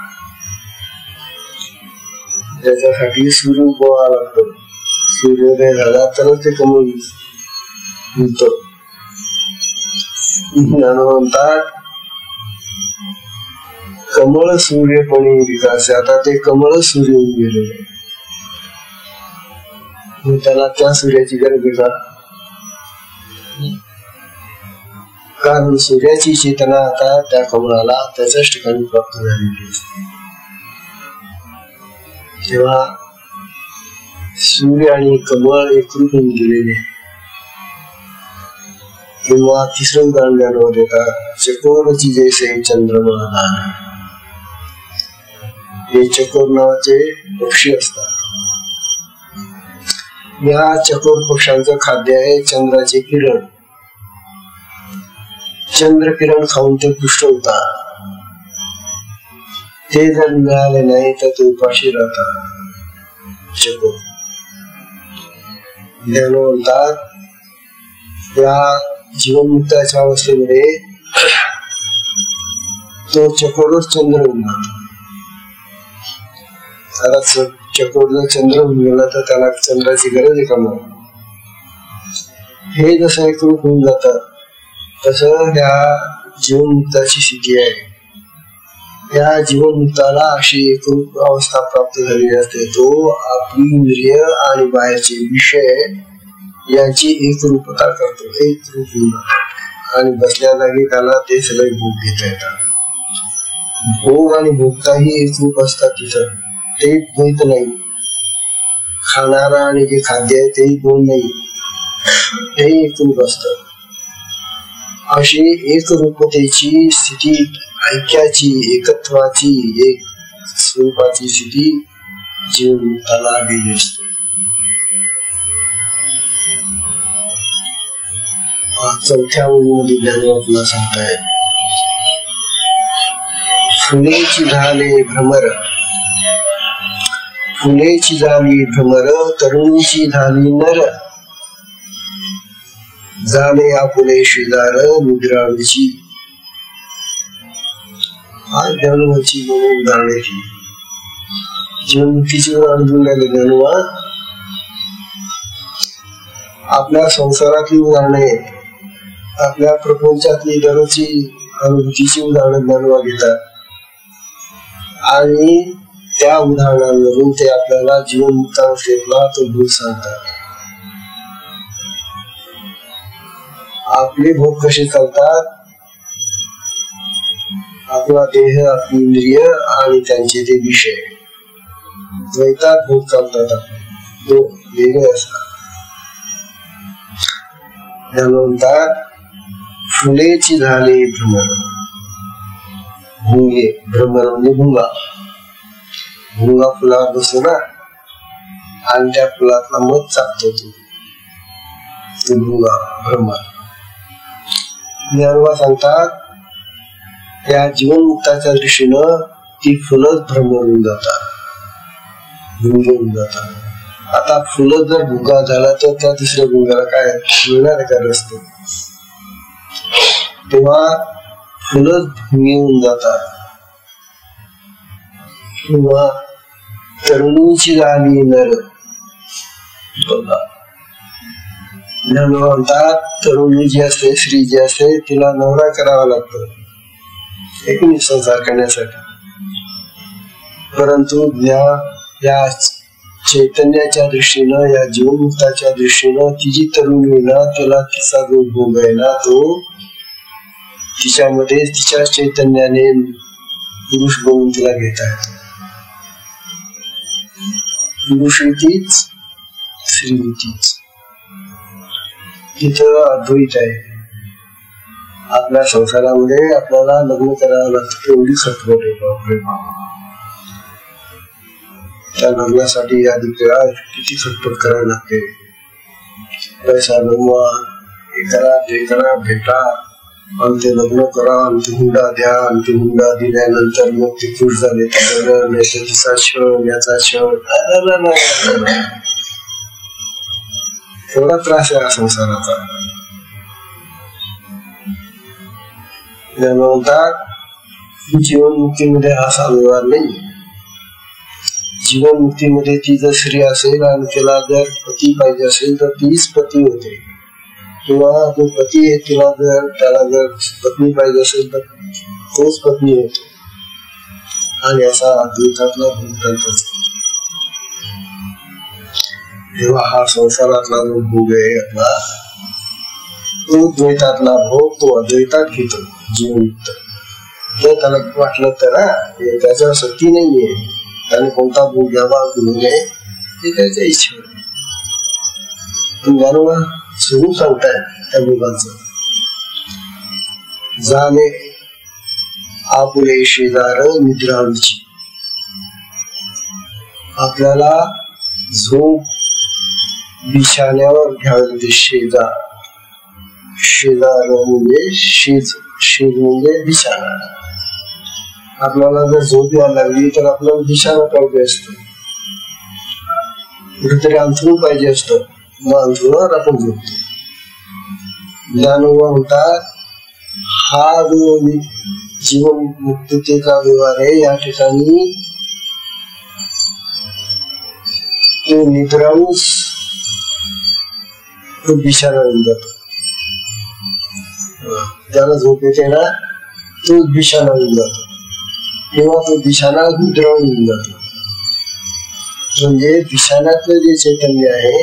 त्याच्यासाठी सूर्य उगवावा लागतो. सूर्योदय झाला तरच ते कमळ मिळत. म्हणतात कमळ सूर्यपणे विकास. आता ते कमळ सूर्य होऊन गेलेले, त्याला त्या सूर्याची गरज आहे का? कारण सूर्याची चेतना आता त्या कमळाला त्याच्याच ठिकाणी प्राप्त झालेली असते. तेव्हा सूर्य आणि कमळ एकरूप होऊन गेलेले. किंवा तिसरं उदाहरण द्यावं देतात, चकोरची जैसे चंद्रमा दान. हे चकोर नावाचे पक्षी असतात. या चकोर पक्ष्यांचं खाद्य आहे चंद्राचे किरण. चंद्र किरण खाऊन ते पुष्ट होतात. ते जर मिळाले नाही तर ते उपाशी राहतात. चकोर म्हणतात त्या जीवनमुक्ताच्या अवस्थेमध्ये तो चकोरच चंद्र होऊन जातो. आता चकोर जर चंद्र होऊन गेला तर त्याला चंद्राची गरज आहे का? मग हे जसं एकरूप होऊन जात तसं ह्या जीवनमुक्ताची स्थिती आहे. या जीवनमुक्ताला अशी एकरूप अवस्था प्राप्त झालेली असते. तो आपली इंद्रिय आणि बाहेरचे विषय यांची एकरूपता करतो, एकरूप होऊन जातो. आणि बसल्या जागी त्याला ते सगळे भोग घेता येतात. भोग आणि भोगता ही एकरूप असतात. तिथं ते द्वैत नाही. खाणारा आणि जे खाद्य आहे तेही दोन नाही, हे एकरूप असत. अशी एकरूपतेची स्थिती, ऐक्याची, एकत्वाची, एक स्वरूपाची स्थिती जीवनमुक्ताला आलेली असते. चौथ्या ओळीमध्ये ज्ञानोबा सांगताय, फुलेची झाले भ्रमर, फुलेची झाली भ्रमर, तरुणीची झाली नर, झाले आपुले शेजार निद्राळूची. हा ज्ञानोबाची दोन उदाहरणे. जीवनमुक्तीची उदाहरण देऊन राहिले ज्ञानोबा. आपल्या संसारातली उदाहरणे, आपल्या प्रपंचातली दररोजची अनुभूतीची उदाहरणं ज्ञानोबा घेतात आणि त्या उदाहरणांवरून ते आपल्याला जीवनमुक्तावस्थेतला तो भूत सांगतात. आपले भोग कसे चालतात, आपला देह, आपली इंद्रिय आणि त्यांचे ते विषय द्वैतात भोग चालतात. वेगळे असतात. म्हणतात फुलेची झाले भ्रमर. भुंगे, भ्रमर म्हणजे भुंगा. भुंगा फुलावर बसतो ना आणि त्या फुलातला मध चालतो तो भुंगा, भ्रमर. ज्ञानोबा सांगतात त्या जीवनमुक्ताच्या दृष्टीनं ती फुलच भ्रमर होऊन जातात. गुंगून जातात. आता फुलं जर भुगा झाला तर त्या दुसऱ्या गुंगाला काय मिळणार का रस्ते? तेव्हा फुलं भुंगून जातात. किंवा तरुणीची झाली नर म्हणतात, तरुणी जी असते, स्त्री जी असते, तिला नवरा करावा लागतो एकूण संसार करण्यासाठी. परंतु या चैतन्याच्या दृष्टीनं, या जीवनमुक्ताच्या दृष्टीनं ती जी तरुणी आहे ना, तिला तिचा जो भोग आहे ना, तो तिच्यामध्ये तिच्या चैतन्याने पुरुष बनवून तिला घेता येतो. पुरुष तीच, स्त्री तीच. तिथं अद्वैत आहे. आपल्या संसारामध्ये आपल्याला लग्न करावं लागतं, एवढी खटपट आहे. बापरे बाबा, त्या लग्नासाठी आधी किती खटपट करावी लागते. पैसा जमवा, हे करा, ते करा, भेटा, आणि ते लग्न करा, आणि ते हुंडा द्या, आणि ते हुंडा दिल्यानंतर मग ते खुश झाले तर नाही तर तिचा क्षण, याचा क्षण. एवढा त्रास आहे संसाराचा. म्हणतात जीवनमुक्तीमध्ये हा असा व्यवहार नाही. जीवनमुक्तीमध्ये ती जर स्त्री असेल आणि तिला जर पती पाहिजे असेल तर तीच पती होते. किंवा जो पती आहे त्याला जर पत्नी पाहिजे असेल तर तोच पत्नी होतो. आणि असा अद्वैतातला भोग असतो. तेव्हा हा संसारातला जो भोग आहे आपला, तो द्वैतातला भोग तो अद्वैतात घेतो जीवनमुक्त. जर त्याला वाटलं तर त्याच्या शक्ती नाहीये, त्याने कोणता भोग घ्यावा घेऊ नये हे त्याच्या इच्छेवर. तुम्हाला सुरू सांगताय त्या भोगाचं. जाणे आपुले शेजार निद्रांची. आपल्याला झोप बिछाण्यावर घ्यावे लागते. शेजार म्हणजे शेज म्हणजे बिछाना. आपल्याला जर झोप यायला लागली तर आपल्याला बिछाना पाहिजे असतो, कुठेतरी अंथरूण पाहिजे असतं. मग अंथरुणावर आपण झोपतो. ज्ञानोबा म्हणतात, हा जो जीवन मुक्ततेचा व्यवहार आहे, या ठिकाणी तो निद्रांश तो बिछाना होऊन जातो. त्याला झोप येते ना, तो बिछाना होऊन जातो. किंवा तो बिछाना निद्रा होऊन जातो. म्हणजे बिछाण्यातलं जे चैतन्य आहे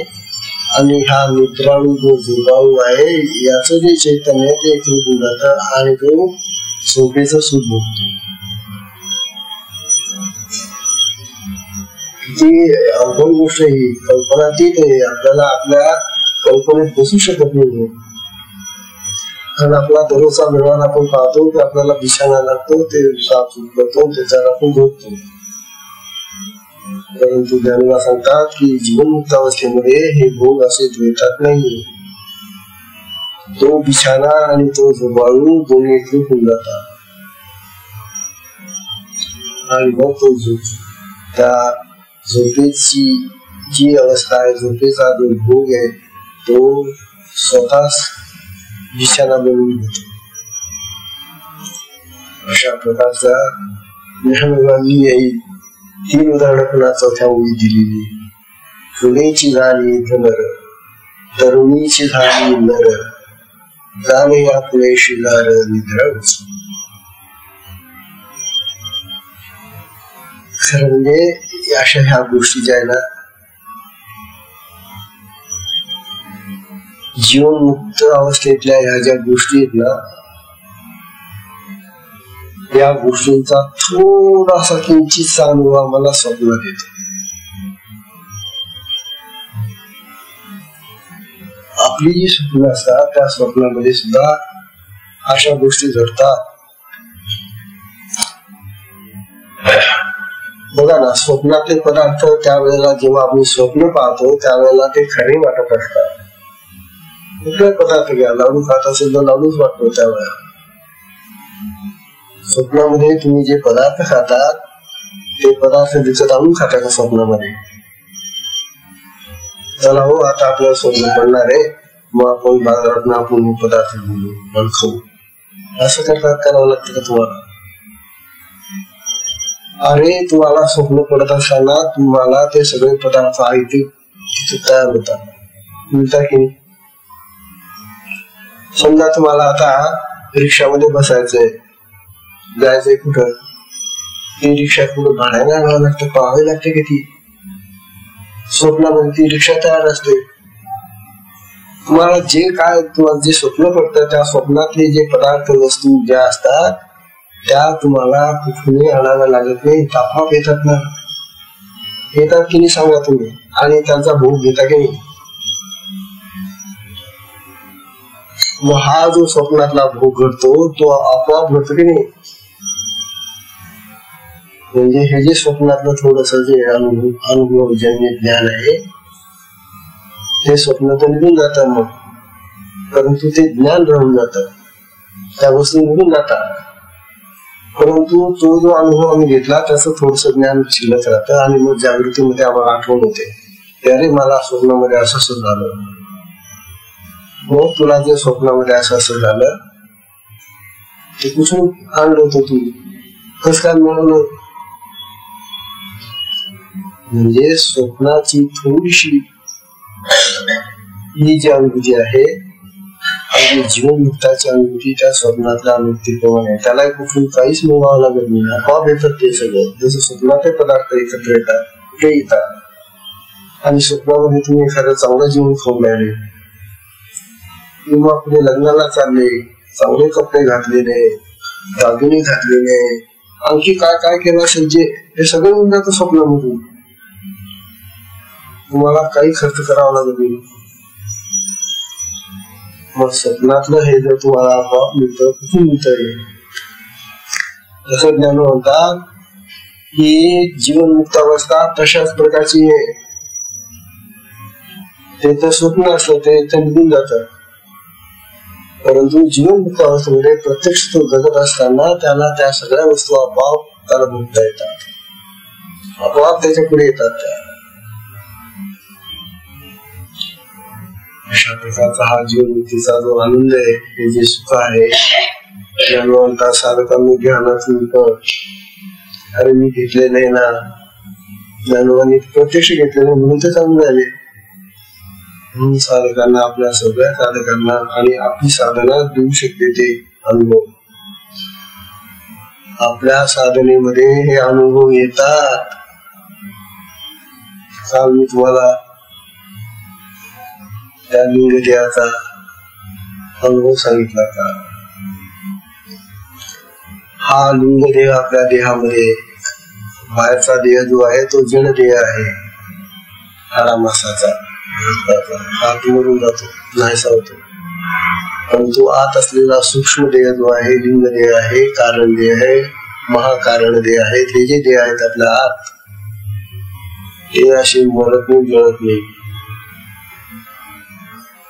आणि हा निद्राळू जो झोपाळू आहे, याच जे चैतन्य ते एकरूप होऊन जातं आणि तो झोपेचं सुख भोगतो. किती अवघड गोष्ट ही, कल्पनातीत आहे. आपल्याला आपल्या कल्पनेत बसू शकत नाही. कारण आपला दररोजचा व्यवहार आपण पाहतो की आपल्याला बिछाना लागतो, ते साफ सुफ करतो, त्याच्यावर आपण झोपतो. परंतु ज्ञानोबा सांगतात की जीवनमुक्त अवस्थेमध्ये हे भोग असे द्वैतात नाही. तो बिछाना आणि तो झोपाळू दोन्ही एकरूप होऊन जातात. आणि मग तो झोप, त्या झोपेची जी अवस्था आहे, झोपेचा जो भोग आहे, तो स्वतःच बिछाना बनवून घेतो. अशा प्रकारचा ज्ञानोबांनी 3 उदाहरणं पुन्हा चौथ्या ओळी दिलेली. फुलेची झाली नर, तरुणीची झाली नर, जाणे या फुले शेजार निद्रा. खरं म्हणजे अशा ह्या गोष्टी ज्या आहे ना, जीवनमुक्त अवस्थेतल्या ह्या ज्या गोष्टी आहेत ना, या गोष्टींचा थोडासा किंचित अनुभव आम्हाला स्वप्नात येतो. आपली जी स्वप्न असतात त्या स्वप्नामध्ये सुद्धा अशा गोष्टी घडतात. बघा ना, स्वप्नातले पदार्थ त्यावेळेला जेव्हा आपण स्वप्न पाहतो त्यावेळेला ते खरे वाटत असतात. कुठले पदार्थ घ्या, लाडू खात असेल तर लाडूच वाटतो त्यावेळेला. स्वप्नामध्ये तुम्ही जे पदार्थ खातात ते पदार्थ दिसत आणून खाता का स्वप्नामध्ये? चला हो, आता आपल्याला स्वप्न पडणार आहे, मग आपण बाजारात आपण पदार्थ घेऊ आणि खाऊ, असं करावं लागतं का तुम्हाला? अरे तुम्हाला स्वप्न पडत असताना तुम्हाला ते सगळे पदार्थ आहे ते तिथे तयार होतात, मिळतात की नाही? समजा तुम्हाला आता रिक्षामध्ये बसायचंय, जायचंय कुठं, ती रिक्षा कुठं भाड्याने आणावं लागतं, पाहावी लागते की ती स्वप्नामध्ये ती रिक्षा तयार असते. तुम्हाला जे काय तुम्हाला जे स्वप्न पडतं त्या स्वप्नातले जे पदार्थ वस्तू ज्या असतात त्या तुम्हाला कुठूनही आणाव्या लागत नाही, आपोआप येतात ना. येतात की नाही सांगा तुम्ही, आणि त्यांचा भोग घेता की नाही? मग हा जो स्वप्नातला भोग घडतो तो आपोआप घडतो की नाही? म्हणजे हे जे स्वप्नातलं थोडस जे अनुभवजन्य ज्ञान आहे ते स्वप्न तर निघून जात, मग परंतु ते ज्ञान राहून जात, त्या वस्तू निघून जातात, परंतु तो जो अनुभव आम्ही घेतला त्याचं थोडस ज्ञान शिल्लक राहतं आणि मग जागृतीमध्ये आम्हाला आठवण होते, अरे मला स्वप्नामध्ये असं झालं. मग तुला जे स्वप्नामध्ये असं झालं ते कुठून आणलं होतं, तू कसं काय मिळवलं? म्हणजे स्वप्नाची थोडीशी ही जी अनुभूती आहे जीवनमुक्ताची अनुभूती त्या स्वप्नातल्या अनुभूतीप्रमाणे त्याला कुठून काहीच मिळवावं लागत नाही, आपोआप येतात ते सगळं. जसं स्वप्नातले पदार्थ एकत्र येतात कुठे येतात, आणि स्वप्नामध्ये तुम्ही एखादं चांगलं जीवन खाऊन राहिले किंवा पुढे लग्नाला चालले, चांगले कपडे घातलेले, दागिने घातलेले, आणखी काय काय केलं असेल जे, हे सगळं होऊन जातं स्वप्नामधून. तुम्हाला काही खर्च करावा लागत नाही. मग स्वप्नातलं हे जर तुम्हाला आपोआप मिळतं, कुठून मिळतं? जसं ज्ञान म्हणतात की जीवनमुक्त अवस्था तशाच प्रकारची आहे, ते तर स्वप्न असलं ते निघून जातं, परंतु जीवनमुक्त अवस्थेमध्ये प्रत्यक्ष तो जगत असताना त्याला त्या सगळ्या वस्तू आपोआप त्याला भोगता येतात, आपोआप त्याच्या पुढे येतात त्या. अशा प्रकारचा हा जीवनमुक्तीचा जो आनंद आहे, हे जे सुख आहे, ज्ञानवंता साधकांनी ध्यानातून अरे मी घेतले नाही ना, ज्ञानवानी प्रत्यक्ष घेतले नाही म्हणून ते चालू झाले. म्हणून साधकांना, आपल्या सगळ्या साधकांना आणि आपली साधना देऊ शकते ते अनुभव. आपल्या साधनेमध्ये हे अनुभव येतात. काल मी तुम्हाला त्या लिंगदेहाचा अनुभव सांगितला का? हा लिंगदेह आपल्या देहामध्ये, बाहेरचा देह जो आहे तो जड देह आहे, हाडामासाचा, आत मरून जातो, नाहीसा होतो, परंतु आत असलेला सूक्ष्म देह जो आहे, लिंग देह आहे, कारण देह आहे, महाकारण देह आहे, हे जे देह आहेत आपल्या आत, ते असे मरत नाही, जळत नाही.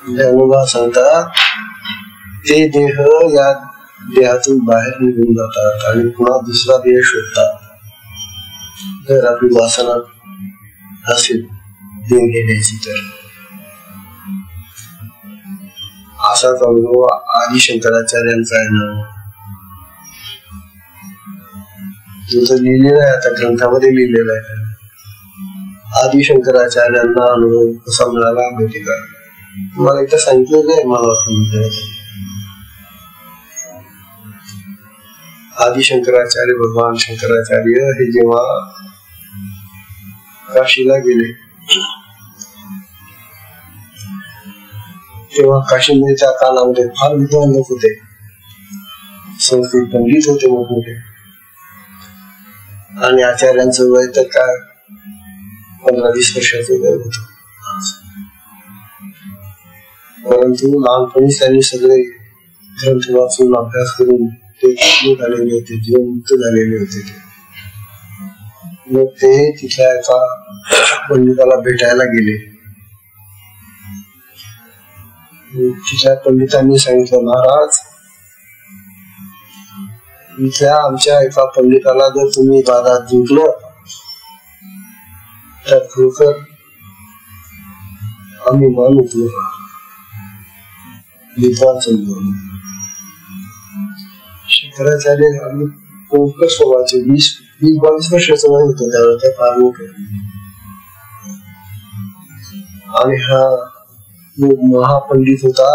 अनुभव सांगतात ते देह या देहातून बाहेर निघून जातात आणि पुन्हा दुसरा देह शोधतात. जर आपली वासना असेल देह घेण्याची तर. असाच अनुभव आदि शंकराचार्यांचा आहे ना, तो तर लिहिलेला आहे, आता ग्रंथामध्ये लिहिलेला आहे. आदि शंकराचार्यांना अनुभव कसा मिळाला माहिती का? तुम्हाला इथं सांगितलेलं आहे, मला वाटतं. आदि शंकराचार्य, भगवान शंकराचार्य हे जेव्हा काशीला गेले तेव्हा काशीमध्ये त्या काळामध्ये फार विद्वान लोक होते, संस्कृत पंडित होते मोठमोठे, आणि आचार्यांचं वय तर काय 15-20 वर्षाचं वय होत. परंतु लहानपणीच त्यांनी सगळे ग्रंथ वाचून अभ्यास करून ते झालेले होते, जीवनमुक्त झालेले होते. मग ते तिथल्या एका पंडिताला भेटायला गेले. तिथल्या पंडितांनी सांगितलं, महाराज इथल्या आमच्या एका पंडिताला जर तुम्ही दादा जिंकलं तर खरोखर आम्ही मानतो विद्वान समजून शंकराचार्य आम्ही फोकस व्हायचे 20-22 वर्षाचं वय होतं त्यावेळेला ते फार मोठे आणि हा जो महापंडित होता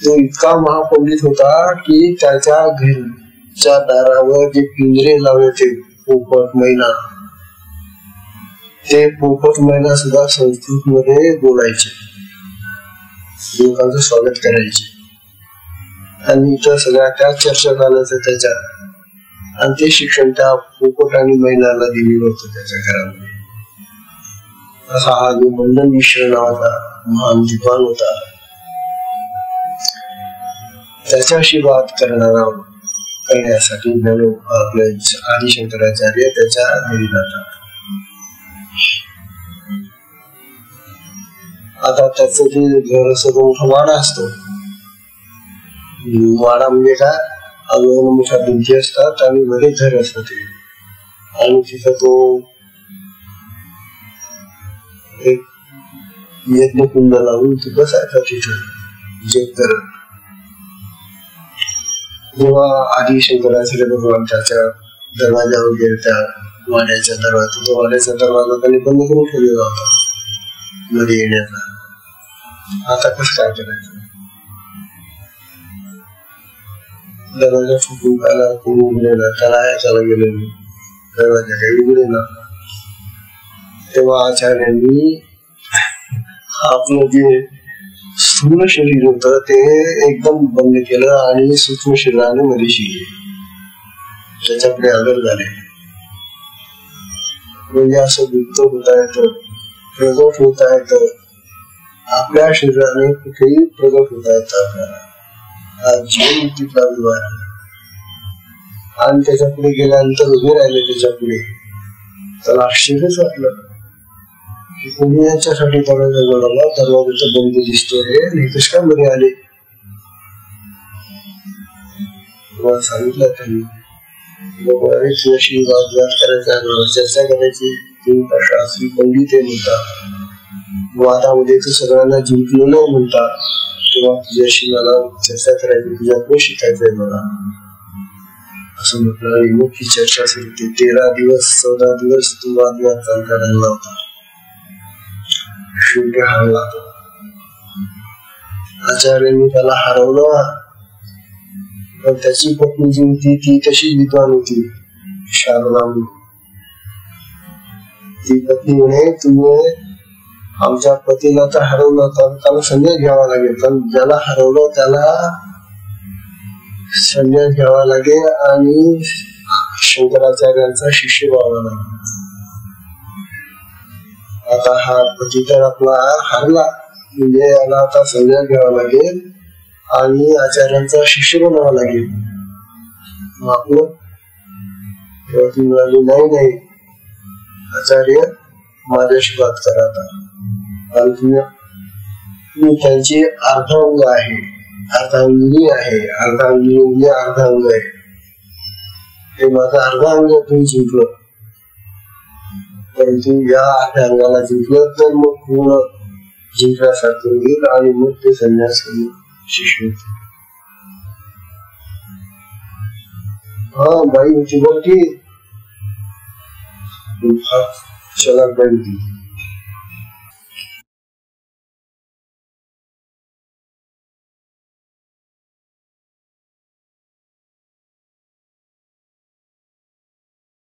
तो इतका महापंडित होता की त्याच्या घरच्या दारावर जे पिंजरे लावले पोपट मैना ते पोपट मैना सुद्धा संस्कृत मध्ये बोलायचे लोकांचं स्वागत करायचे आणि इथं सगळ्या त्या चर्चा चालायचं त्याच्या आणि ते शिक्षण त्या पोपट आणि मैनाला दिलेलं होतं त्याच्या घरामध्ये असा हा जो मंडन मिश्र नावाचा महान विद्वान होता त्याच्याशी बात करण्यासाठी आपले आदिशंकराचार्य त्याच्या घरी जातात. आता त्याचं जे घर असं मोठा वाडा असतो वाडा म्हणजे काय अजून मोठ्या भिंती असतात आणि मध्ये घर असतं ते आणि तिथं तो एक यज्ञकुंड लावून तो बसायचा तिथं जप करत. जेव्हा आदिशंकराचार्य भगवान त्याच्या दरवाजा वगैरे त्या वाड्याचा दरवाजा त्यांनी बंद करून ठेवलेला होता मध्ये येण्याचा. आता कसं काय करायचं दरवाजा फुटून त्याला कोणी उघडेना त्याला याच्याला गेलेलो दरवाजा काही उघडेना. तेव्हा आचार्यांनी आपलं जे स्थूल शरीर होत ते एकदम बंद केलं आणि सूक्ष्म शरीराने मध्ये शिरले त्याच्याकडे आदर झाले म्हणजे असं गुप्त होता येतं प्रगट होता येतं आपल्या शरीराने कुठेही प्रगट होता येतं आपल्याला जीवन मुक्तीतला विवाह आणि त्याच्या पुढे गेल्यानंतर उभे राहिले त्याच्या पुढे त्याला आश्चर्यच वाटलं की कोणी याच्यासाठी दरवाजा जोडला दरवाजाचा बंद दिसतोय आणि कस काय मध्ये आले सांगितलं त्यांनी तुझ्याशी वादविवाद करायचा चर्चा करायची शास्त्री पंडित आहे म्हणतात वादामध्ये तर सगळ्यांना जिंकलो नाही म्हणतात तेव्हा तुझ्याशी मला चर्चा करायची तुझ्याकडे शिकायचंय मला असं म्हटलं आणि मग ही चर्चा सुरू होती. 13 दिवस 14 दिवस तो वादविवाद चालता राहिला होता. शुद्ध हरला आचार्यांनी त्याला हरवलं पण त्याची पत्नी जी होती ती तशी विद्वान होती शारदा. ती पत्नी म्हणे तुम्ही आमच्या पतीला तर हरवलं तर त्याला संन्यास घ्यावा लागेल पण ज्याला हरवलं त्याला संन्यास घ्यावा लागेल आणि शंकराचार्यांचा शिष्य व्हावा लागेल. आता हा पती तर आपला हरला म्हणजे याला आता संन्यास घ्यावा लागेल आणि आचार्यांचा शिष्य बनावा लागेल. आपलं नाही आचार्य माझ्याशी बात करा आता आणि तुम्ही त्यांची अर्धांग आहे अर्धांगिनी आहे अर्धांगिनी म्हणजे अर्धांग आहे हे माझं अर्धांग तुम्ही जिंकलं परंतु या अर्धांगाला जिंकलं तर मग पूर्ण जिंकण्यासारखं होईल आणि मग ते संन्यास शिष्य होते. हा बाई होती बघ की चला बाई होती